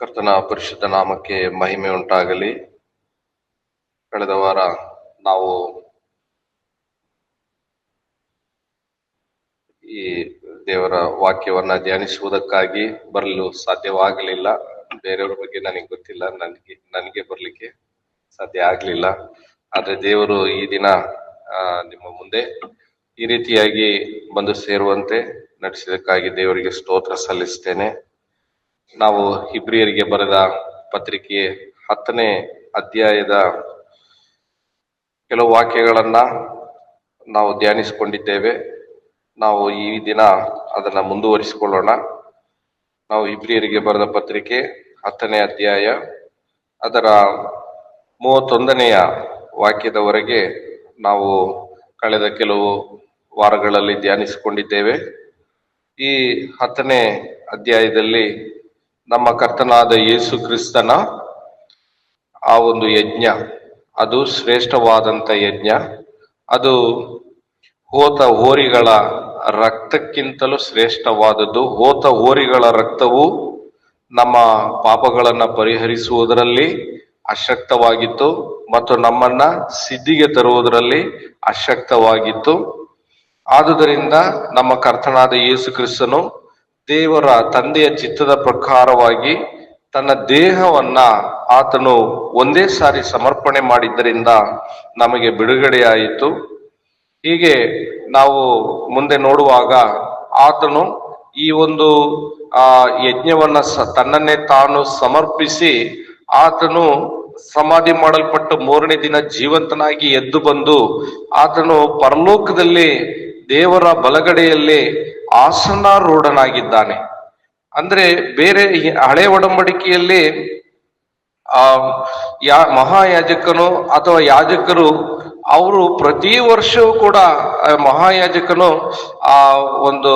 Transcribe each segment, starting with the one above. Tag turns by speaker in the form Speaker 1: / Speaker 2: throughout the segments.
Speaker 1: ಕರ್ತನ ಪರಿಶುದ್ಧ ನಾಮಕ್ಕೆ ಮಹಿಮೆ ಉಂಟಾಗಲಿ. ಕಳೆದ ವಾರ ನಾವು ಈ ದೇವರ ವಾಕ್ಯವನ್ನ ಧ್ಯಾನಿಸುವುದಕ್ಕಾಗಿ ಬರಲು ಸಾಧ್ಯವಾಗಲಿಲ್ಲ. ಬೇರೆಯವರ ಬಗ್ಗೆ ನನಗೆ ಗೊತ್ತಿಲ್ಲ, ನನಗೆ ಬರ್ಲಿಕ್ಕೆ ಸಾಧ್ಯ ಆಗ್ಲಿಲ್ಲ. ಆದ್ರೆ ದೇವರು ಈ ದಿನ ನಿಮ್ಮ ಮುಂದೆ ಈ ರೀತಿಯಾಗಿ ಬಂದು ಸೇರುವಂತೆ ನಡೆಸಿದಕ್ಕಾಗಿ ದೇವರಿಗೆ ಸ್ತೋತ್ರ ಸಲ್ಲಿಸ್ತೇನೆ. ನಾವು ಇಬ್ರಿಯರಿಗೆ ಬರೆದ ಪತ್ರಿಕೆ 10ನೇ ಅಧ್ಯಾಯದ ಕೆಲವು ವಾಕ್ಯಗಳನ್ನ ನಾವು ಧ್ಯಾನಿಸಿಕೊಂಡಿದ್ದೇವೆ. ನಾವು ಈ ದಿನ ಅದನ್ನ ಮುಂದುವರಿಸಿಕೊಳ್ಳೋಣ. ನಾವು ಇಬ್ರಿಯರಿಗೆ ಬರೆದ ಪತ್ರಿಕೆ 10ನೇ ಅಧ್ಯಾಯ ಅದರ 31ನೆಯ ವಾಕ್ಯದವರೆಗೆ ನಾವು ಕಳೆದ ಕೆಲವು ವಾರಗಳಲ್ಲಿ ಧ್ಯಾನಿಸಿಕೊಂಡಿದ್ದೇವೆ. ಈ 10ನೇ ಅಧ್ಯಾಯದಲ್ಲಿ ನಮ್ಮ ಕರ್ತನಾದ ಯೇಸು ಕ್ರಿಸ್ತನ ಆ ಒಂದು ಯಜ್ಞ, ಅದು ಶ್ರೇಷ್ಠವಾದಂತ ಯಜ್ಞ. ಅದು ಹೋತ ಹೋರಿಗಳ ರಕ್ತಕ್ಕಿಂತಲೂ ಶ್ರೇಷ್ಠವಾದದ್ದು. ಹೋತ ಹೋರಿಗಳ ರಕ್ತವು ನಮ್ಮ ಪಾಪಗಳನ್ನ ಪರಿಹರಿಸುವುದರಲ್ಲಿ ಅಶಕ್ತವಾಗಿತ್ತು ಮತ್ತು ನಮ್ಮನ್ನ ಸಿದ್ಧಿಗೆ ತರುವುದರಲ್ಲಿ ಅಶಕ್ತವಾಗಿತ್ತು. ಆದುದರಿಂದ ನಮ್ಮ ಕರ್ತನಾದ ಯೇಸು ಕ್ರಿಸ್ತನು ದೇವರ ತಂದೆಯ ಚಿತ್ತದ ಪ್ರಕಾರವಾಗಿ ತನ್ನ ದೇಹವನ್ನ ಆತನು ಒಂದೇ ಸಾರಿ ಸಮರ್ಪಣೆ ಮಾಡಿದ್ದರಿಂದ ನಮಗೆ ಬಿಡುಗಡೆಯಾಯಿತು. ಹೀಗೆ ನಾವು ಮುಂದೆ ನೋಡುವಾಗ ಆತನು ಈ ಒಂದು ಯಜ್ಞವನ್ನ ತನ್ನನ್ನೇ ತಾನು ಸಮರ್ಪಿಸಿ ಆತನು ಸಮಾಧಿ ಮಾಡಲ್ಪಟ್ಟ 3ನೇ ದಿನ ಜೀವಂತನಾಗಿ ಎದ್ದು ಬಂದು ಆತನು ಪರಲೋಕದಲ್ಲಿ ದೇವರ ಬಲಗಡೆಯಲ್ಲಿ ಆಸನಾರೂಢನಾಗಿದ್ದಾನೆ. ಅಂದ್ರೆ ಬೇರೆ ಹಳೆ ಒಡಂಬಡಿಕೆಯಲ್ಲಿ ಮಹಾಯಾಜಕನು ಅಥವಾ ಯಾಜಕರು ಅವರು ಪ್ರತಿ ವರ್ಷವೂ ಕೂಡ ಮಹಾಯಾಜಕನು ಆ ಒಂದು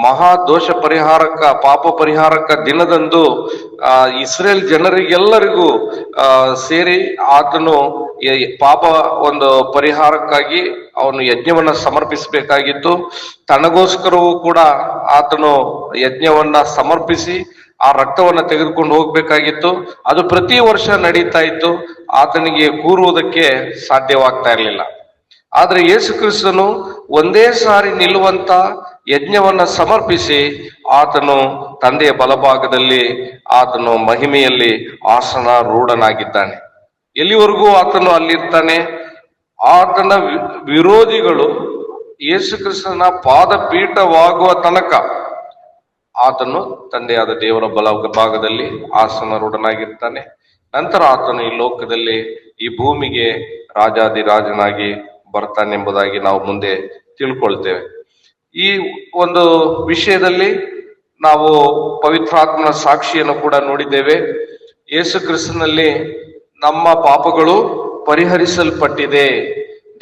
Speaker 1: ಮಹಾ ದೋಷ ಪರಿಹಾರಕ ಪಾಪ ಪರಿಹಾರಕ ದಿನದಂದು ಇಸ್ರೇಲ್ ಜನರಿಗೆಲ್ಲರಿಗೂ ಸೇರಿ ಆತನು ಪಾಪ ಒಂದು ಪರಿಹಾರಕ್ಕಾಗಿ ಅವನು ಯಜ್ಞವನ್ನ ಸಮರ್ಪಿಸಬೇಕಾಗಿತ್ತು. ತನಗೋಸ್ಕರವೂ ಕೂಡ ಆತನು ಯಜ್ಞವನ್ನ ಸಮರ್ಪಿಸಿ ಆ ರಕ್ತವನ್ನ ತೆಗೆದುಕೊಂಡು ಹೋಗ್ಬೇಕಾಗಿತ್ತು. ಅದು ಪ್ರತಿ ವರ್ಷ ನಡೀತಾ ಇತ್ತು. ಆತನಿಗೆ ಕೂರುವುದಕ್ಕೆ ಸಾಧ್ಯವಾಗ್ತಾ ಇರಲಿಲ್ಲ. ಆದ್ರೆ ಯೇಸು ಕ್ರಿಸ್ತನು ಒಂದೇ ಸಾರಿ ನಿಲ್ಲುವಂತ ಯಜ್ಞವನ್ನ ಸಮರ್ಪಿಸಿ ಆತನು ತಂದೆಯ ಬಲಭಾಗದಲ್ಲಿ ಆತನು ಮಹಿಮೆಯಲ್ಲಿ ಆಸನಾರೂಢನಾಗಿದ್ದಾನೆ. ಎಲ್ಲಿವರೆಗೂ ಆತನು ಅಲ್ಲಿರ್ತಾನೆ? ಆತನ ವಿರೋಧಿಗಳು ಯೇಸು ಕ್ರಿಸ್ತನ ಪಾದಪೀಠವಾಗುವ ತನಕ ಆತನು ತಂದೆಯಾದ ದೇವರ ಬಲಭಾಗದಲ್ಲಿ ಆಸನಾರೂಢನಾಗಿರ್ತಾನೆ. ನಂತರ ಆತನು ಈ ಲೋಕದಲ್ಲಿ ಈ ಭೂಮಿಗೆ ರಾಜಾದಿರಾಜನಾಗಿ ಬರ್ತಾನೆಂಬುದಾಗಿ ನಾವು ಮುಂದೆ ತಿಳ್ಕೊಳ್ತೇವೆ. ಈ ಒಂದು ವಿಷಯದಲ್ಲಿ ನಾವು ಪವಿತ್ರಾತ್ಮನ ಸಾಕ್ಷಿಯನ್ನು ಕೂಡ ನೋಡಿದ್ದೇವೆ. ಯೇಸು ಕ್ರಿಸ್ತನಲ್ಲಿ ನಮ್ಮ ಪಾಪಗಳು ಪರಿಹರಿಸಲ್ಪಟ್ಟಿದೆ.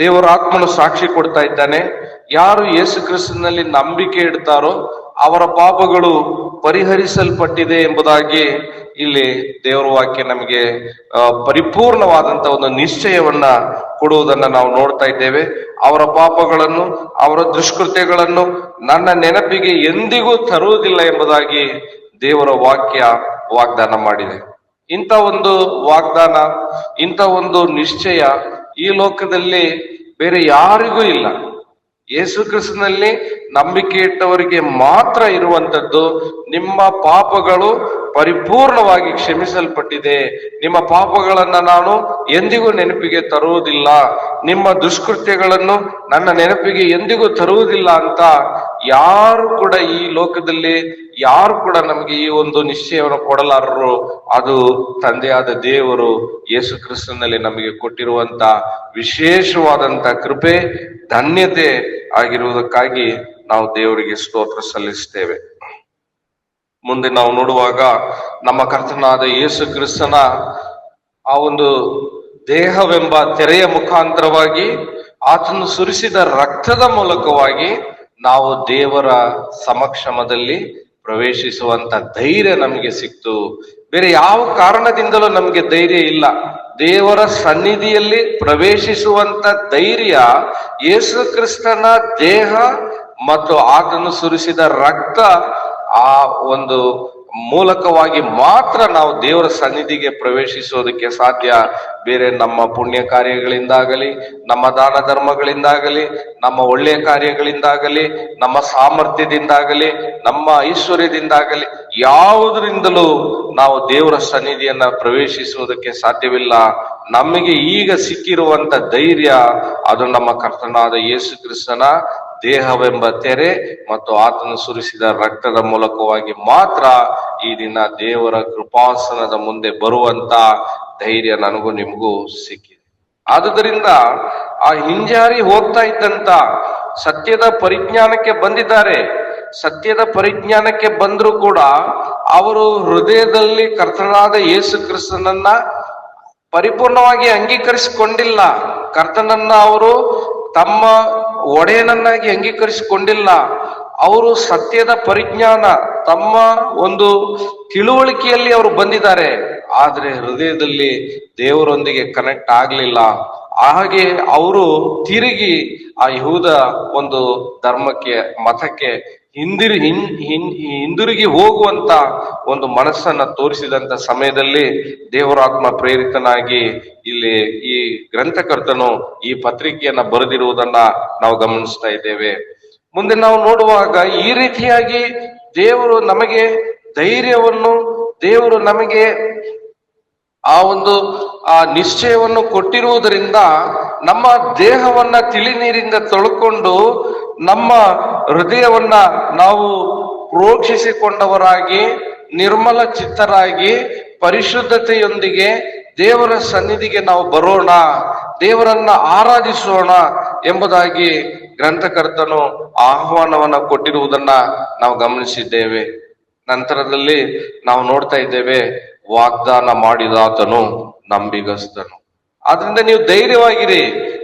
Speaker 1: ದೇವರ ಆತ್ಮನು ಸಾಕ್ಷಿ ಕೊಡ್ತಾ ಇದ್ದಾನೆ. ಯಾರು ಯೇಸು ಕ್ರಿಸ್ತನಲ್ಲಿ ನಂಬಿಕೆ ಇಡ್ತಾರೋ ಅವರ ಪಾಪಗಳು ಪರಿಹರಿಸಲ್ಪಟ್ಟಿದೆ ಎಂಬುದಾಗಿ ಇಲ್ಲಿ ದೇವರ ವಾಕ್ಯ ನಮಗೆ ಪರಿಪೂರ್ಣವಾದಂತ ಒಂದು ನಿಶ್ಚಯವನ್ನ ಕೊಡುವುದನ್ನ ನಾವು ನೋಡ್ತಾ ಇದ್ದೇವೆ. ಅವರ ಪಾಪಗಳನ್ನು ಅವರ ದುಷ್ಕೃತ್ಯಗಳನ್ನು ನನ್ನ ನೆನಪಿಗೆ ಎಂದಿಗೂ ತರುವುದಿಲ್ಲ ಎಂಬುದಾಗಿ ದೇವರ ವಾಕ್ಯ ವಾಗ್ದಾನ ಮಾಡಿದೆ. ಇಂಥ ಒಂದು ವಾಗ್ದಾನ, ಇಂಥ ಒಂದು ನಿಶ್ಚಯ ಈ ಲೋಕದಲ್ಲಿ ಬೇರೆ ಯಾರಿಗೂ ಇಲ್ಲ. ಯೇಸು ಕ್ರಿಸ್ತನಲ್ಲಿ ನಂಬಿಕೆ ಇಟ್ಟವರಿಗೆ ಮಾತ್ರ ಇರುವಂತದ್ದು. ನಿಮ್ಮ ಪಾಪಗಳು ಪರಿಪೂರ್ಣವಾಗಿ ಕ್ಷಮಿಸಲ್ಪಟ್ಟಿದೆ, ನಿಮ್ಮ ಪಾಪಗಳನ್ನ ನಾನು ಎಂದಿಗೂ ನೆನಪಿಗೆ ತರುವುದಿಲ್ಲ, ನಿಮ್ಮ ದುಷ್ಕೃತ್ಯಗಳನ್ನು ನನ್ನ ನೆನಪಿಗೆ ಎಂದಿಗೂ ತರುವುದಿಲ್ಲ ಅಂತ ಯಾರು ಕೂಡ ಈ ಲೋಕದಲ್ಲಿ ಯಾರು ಕೂಡ ನಮಗೆ ಈ ಒಂದು ನಿಶ್ಚಯವನ್ನು ಕೊಡಲಾರರು. ಅದು ತಂದೆಯಾದ ದೇವರು ಯೇಸು ಕ್ರಿಸ್ತನಲ್ಲಿ ನಮಗೆ ಕೊಟ್ಟಿರುವಂತ ವಿಶೇಷವಾದಂತ ಕೃಪೆ, ಧನ್ಯತೆ ಆಗಿರುವುದಕ್ಕಾಗಿ ನಾವು ದೇವರಿಗೆ ಸ್ತೋತ್ರ ಸಲ್ಲಿಸ್ತೇವೆ. ಮುಂದೆ ನಾವು ನೋಡುವಾಗ ನಮ್ಮ ಕರ್ತನಾದ ಯೇಸು ಕ್ರಿಸ್ತನ ಆ ಒಂದು ದೇಹವೆಂಬ ತೆರೆಯ ಮುಖಾಂತರವಾಗಿ ಆತನು ಸುರಿಸಿದ ರಕ್ತದ ಮೂಲಕವಾಗಿ ನಾವು ದೇವರ ಸಮಕ್ಷಮದಲ್ಲಿ ಪ್ರವೇಶಿಸುವಂತ ಧೈರ್ಯ ನಮಗೆ ಸಿಕ್ತು. ಬೇರೆ ಯಾವ ಕಾರಣದಿಂದಲೂ ನಮಗೆ ಧೈರ್ಯ ಇಲ್ಲ. ದೇವರ ಸನ್ನಿಧಿಯಲ್ಲಿ ಪ್ರವೇಶಿಸುವಂತ ಧೈರ್ಯ ಯೇಸು ಕ್ರಿಸ್ತನ ದೇಹ ಮತ್ತು ಆತನು ಸುರಿಸಿದ ರಕ್ತ ಆ ಒಂದು ಮೂಲಕವಾಗಿ ಮಾತ್ರ ನಾವು ದೇವರ ಸನ್ನಿಧಿಗೆ ಪ್ರವೇಶಿಸೋದಕ್ಕೆ ಸಾಧ್ಯ. ಬೇರೆ ನಮ್ಮ ಪುಣ್ಯ ಕಾರ್ಯಗಳಿಂದಾಗಲಿ, ನಮ್ಮ ದಾನ ಧರ್ಮಗಳಿಂದಾಗಲಿ, ನಮ್ಮ ಒಳ್ಳೆಯ ಕಾರ್ಯಗಳಿಂದಾಗಲಿ, ನಮ್ಮ ಸಾಮರ್ಥ್ಯದಿಂದಾಗಲಿ, ನಮ್ಮ ಐಶ್ವರ್ಯದಿಂದಾಗಲಿ ಯಾವುದರಿಂದಲೂ ನಾವು ದೇವರ ಸನ್ನಿಧಿಯನ್ನ ಪ್ರವೇಶಿಸುವುದಕ್ಕೆ ಸಾಧ್ಯವಿಲ್ಲ. ನಮಗೆ ಈಗ ಸಿಕ್ಕಿರುವಂತ ಧೈರ್ಯ ಅದು ನಮ್ಮ ಕರ್ತನಾದ ಯೇಸು ಕ್ರಿಸ್ತನ ದೇಹವೆಂಬ ತೆರೆ ಮತ್ತು ಆತನು ಸುರಿಸಿದ ರಕ್ತದ ಮೂಲಕವಾಗಿ ಮಾತ್ರ ಈ ದಿನ ದೇವರ ಕೃಪಾಸನದ ಮುಂದೆ ಬರುವಂತ ಧೈರ್ಯ ನನಗೂ ನಿಮಗೂ ಸಿಕ್ಕಿದೆ. ಆದುದರಿಂದ ಆ ಹಿಂಜಾರಿ ಹೋಗ್ತಾ ಇದ್ದಂತ ಸತ್ಯದ ಪರಿಜ್ಞಾನಕ್ಕೆ ಬಂದಿದ್ದಾರೆ. ಸತ್ಯದ ಪರಿಜ್ಞಾನಕ್ಕೆ ಬಂದರೂ ಕೂಡ ಅವರು ಹೃದಯದಲ್ಲಿ ಕರ್ತನಾದ ಯೇಸು ಕ್ರಿಸ್ತನನ್ನ ಪರಿಪೂರ್ಣವಾಗಿ ಅಂಗೀಕರಿಸಿಕೊಂಡಿಲ್ಲ. ಕರ್ತನನ್ನ ಅವರು ತಮ್ಮ ಒಡೆಯನನ್ನಾಗಿ ಅಂಗೀಕರಿಸಿಕೊಂಡಿಲ್ಲ. ಅವರು ಸತ್ಯದ ಪರಿಜ್ಞಾನ, ತಮ್ಮ ಒಂದು ತಿಳುವಳಿಕೆಯಲ್ಲಿ ಅವರು ಬಂದಿದ್ದಾರೆ, ಆದ್ರೆ ಹೃದಯದಲ್ಲಿ ದೇವರೊಂದಿಗೆ ಕನೆಕ್ಟ್ ಆಗ್ಲಿಲ್ಲ. ಹಾಗೆ ಅವರು ತಿರುಗಿ ಆ ಯಹೂದ ಒಂದು ಧರ್ಮಕ್ಕೆ, ಮತಕ್ಕೆ ಹಿಂದಿರುಗಿ ಹೋಗುವಂತ ಒಂದು ಮನಸ್ಸನ್ನ ತೋರಿಸಿದಂತ ಸಮಯದಲ್ಲಿ ದೇವರಾತ್ಮ ಪ್ರೇರಿತನಾಗಿ ಇಲ್ಲಿ ಈ ಗ್ರಂಥಕರ್ತನು ಈ ಪತ್ರಿಕೆಯನ್ನ ಬರೆದಿರುವುದನ್ನ ನಾವು ಗಮನಿಸ್ತಾ ಇದ್ದೇವೆ. ಮುಂದೆ ನಾವು ನೋಡುವಾಗ ಈ ರೀತಿಯಾಗಿ ದೇವರು ನಮಗೆ ಧೈರ್ಯವನ್ನು, ದೇವರು ನಮಗೆ ಆ ಒಂದು ನಿಶ್ಚಯವನ್ನು ಕೊಟ್ಟಿರುವುದರಿಂದ ನಮ್ಮ ದೇಹವನ್ನ ತಿಳಿ ನೀರಿಂದ ತೊಳ್ಕೊಂಡು ನಮ್ಮ ಹೃದಯವನ್ನ ನಾವು ಪ್ರೋಕ್ಷಿಸಿಕೊಂಡವರಾಗಿ, ನಿರ್ಮಲ ಚಿತ್ತರಾಗಿ, ಪರಿಶುದ್ಧತೆಯೊಂದಿಗೆ ದೇವರ ಸನ್ನಿಧಿಗೆ ನಾವು ಬರೋಣ, ದೇವರನ್ನ ಆರಾಧಿಸೋಣ ಎಂಬುದಾಗಿ ಗ್ರಂಥಕರ್ತನು ಆಹ್ವಾನವನ್ನ ಕೊಟ್ಟಿರುವುದನ್ನ ನಾವು ಗಮನಿಸಿದ್ದೇವೆ. ನಂತರದಲ್ಲಿ ನಾವು ನೋಡ್ತಾ ಇದ್ದೇವೆ, ವಾಗ್ದಾನ ಮಾಡಿದಾತನು ನಂಬಿಗಸ್ತನು. ಆದ್ರಿಂದ ನೀವು ಧೈರ್ಯವಾಗಿರಿ,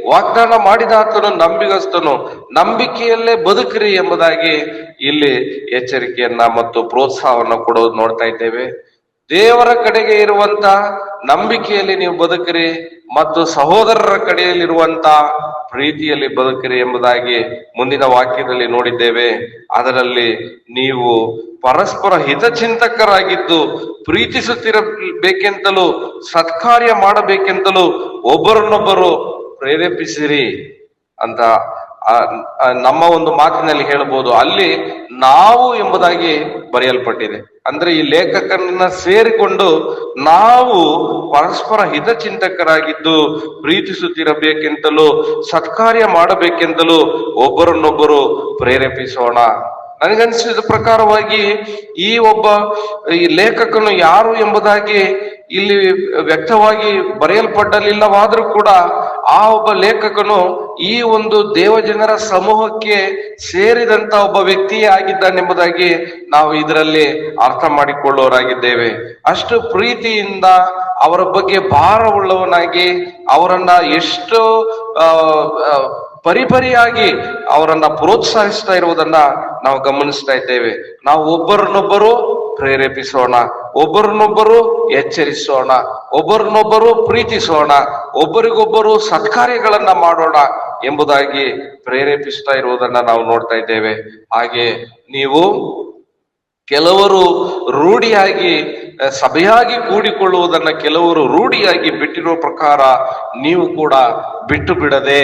Speaker 1: ವಾಗ್ದಾನ ಮಾಡಿದಾತನು ನಂಬಿಗಸ್ತನು, ನಂಬಿಕೆಯಲ್ಲೇ ಬದುಕಿರಿ ಎಂಬುದಾಗಿ ಇಲ್ಲಿ ಎಚ್ಚರಿಕೆಯನ್ನ ಮತ್ತು ಪ್ರೋತ್ಸಾಹವನ್ನು ಕೊಡೋದು ನೋಡ್ತಾ ಇದ್ದೇವೆ. ದೇವರ ಕಡೆಗೆ ಇರುವಂತ ನಂಬಿಕೆಯಲ್ಲಿ ನೀವು ಬದುಕಿರಿ ಮತ್ತು ಸಹೋದರರ ಕಡೆಯಲ್ಲಿರುವಂತ ಪ್ರೀತಿಯಲ್ಲಿ ಬದುಕಿರಿ ಎಂಬುದಾಗಿ ಮುಂದಿನ ವಾಕ್ಯದಲ್ಲಿ ನೋಡಿದ್ದೇವೆ. ಅದರಲ್ಲಿ ನೀವು ಪರಸ್ಪರ ಹಿತಚಿಂತಕರಾಗಿದ್ದು ಪ್ರೀತಿಸುತ್ತಿರಬೇಕೆಂತಲೂ ಸತ್ಕಾರ್ಯ ಮಾಡಬೇಕೆಂತಲೂ ಒಬ್ಬರನ್ನೊಬ್ಬರು ಪ್ರೇರೇಪಿಸಿರಿ ಅಂತ ನಮ್ಮ ಒಂದು ಮಾತಿನಲ್ಲಿ ಹೇಳಬಹುದು. ಅಲ್ಲಿ ನಾವು ಎಂಬುದಾಗಿ ಬರೆಯಲ್ಪಟ್ಟಿದೆ. ಅಂದ್ರೆ ಈ ಲೇಖಕನನ್ನ ಸೇರಿಕೊಂಡು ನಾವು ಪರಸ್ಪರ ಹಿತಚಿಂತಕರಾಗಿದ್ದು ಪ್ರೀತಿಸುತ್ತಿರಬೇಕೆಂತಲೂ ಸತ್ಕಾರ್ಯ ಮಾಡಬೇಕೆಂತಲೂ ಒಬ್ಬರನ್ನೊಬ್ಬರು ಪ್ರೇರೇಪಿಸೋಣ. ನನಗನ್ಸಿದ ಪ್ರಕಾರವಾಗಿ ಈ ಲೇಖಕನು ಯಾರು ಎಂಬುದಾಗಿ ಇಲ್ಲಿ ವ್ಯಕ್ತವಾಗಿ ಬರೆಯಲ್ಪಡಲಿಲ್ಲವಾದ್ರೂ ಕೂಡ ಆ ಒಬ್ಬ ಲೇಖಕನು ಈ ಒಂದು ದೇವಜನರ ಸಮೂಹಕ್ಕೆ ಸೇರಿದಂತ ಒಬ್ಬ ವ್ಯಕ್ತಿಯೇ ಆಗಿದ್ದಾನೆಂಬುದಾಗಿ ನಾವು ಇದರಲ್ಲಿ ಅರ್ಥ ಮಾಡಿಕೊಳ್ಳೋರಾಗಿದ್ದೇವೆ. ಅಷ್ಟು ಪ್ರೀತಿಯಿಂದ ಅವರ ಬಗ್ಗೆ ಭಾರವುಳ್ಳವನಾಗಿ ಅವರನ್ನ ಎಷ್ಟು ಪರಿಪರಿಯಾಗಿ ಅವರನ್ನ ಪ್ರೋತ್ಸಾಹಿಸ್ತಾ ಇರುವುದನ್ನ ನಾವು ಗಮನಿಸ್ತಾ ಇದ್ದೇವೆ. ನಾವು ಒಬ್ಬರನ್ನೊಬ್ಬರು ಪ್ರೇರೇಪಿಸೋಣ, ಒಬ್ಬರನ್ನೊಬ್ಬರು ಎಚ್ಚರಿಸೋಣ, ಒಬ್ಬರನ್ನೊಬ್ಬರು ಪ್ರೀತಿಸೋಣ, ಒಬ್ಬರಿಗೊಬ್ಬರು ಸತ್ಕಾರ್ಯಗಳನ್ನ ಮಾಡೋಣ ಎಂಬುದಾಗಿ ಪ್ರೇರೇಪಿಸ್ತಾ ಇರುವುದನ್ನ ನಾವು ನೋಡ್ತಾ ಇದ್ದೇವೆ. ಹಾಗೆ ನೀವು ಕೆಲವರು ರೂಢಿಯಾಗಿ ಸಭೆಯಾಗಿ ಕೂಡಿಕೊಳ್ಳುವುದನ್ನ ಕೆಲವರು ರೂಢಿಯಾಗಿ ಬಿಟ್ಟಿರುವ ಪ್ರಕಾರ ನೀವು ಕೂಡ ಬಿಟ್ಟು ಬಿಡದೆ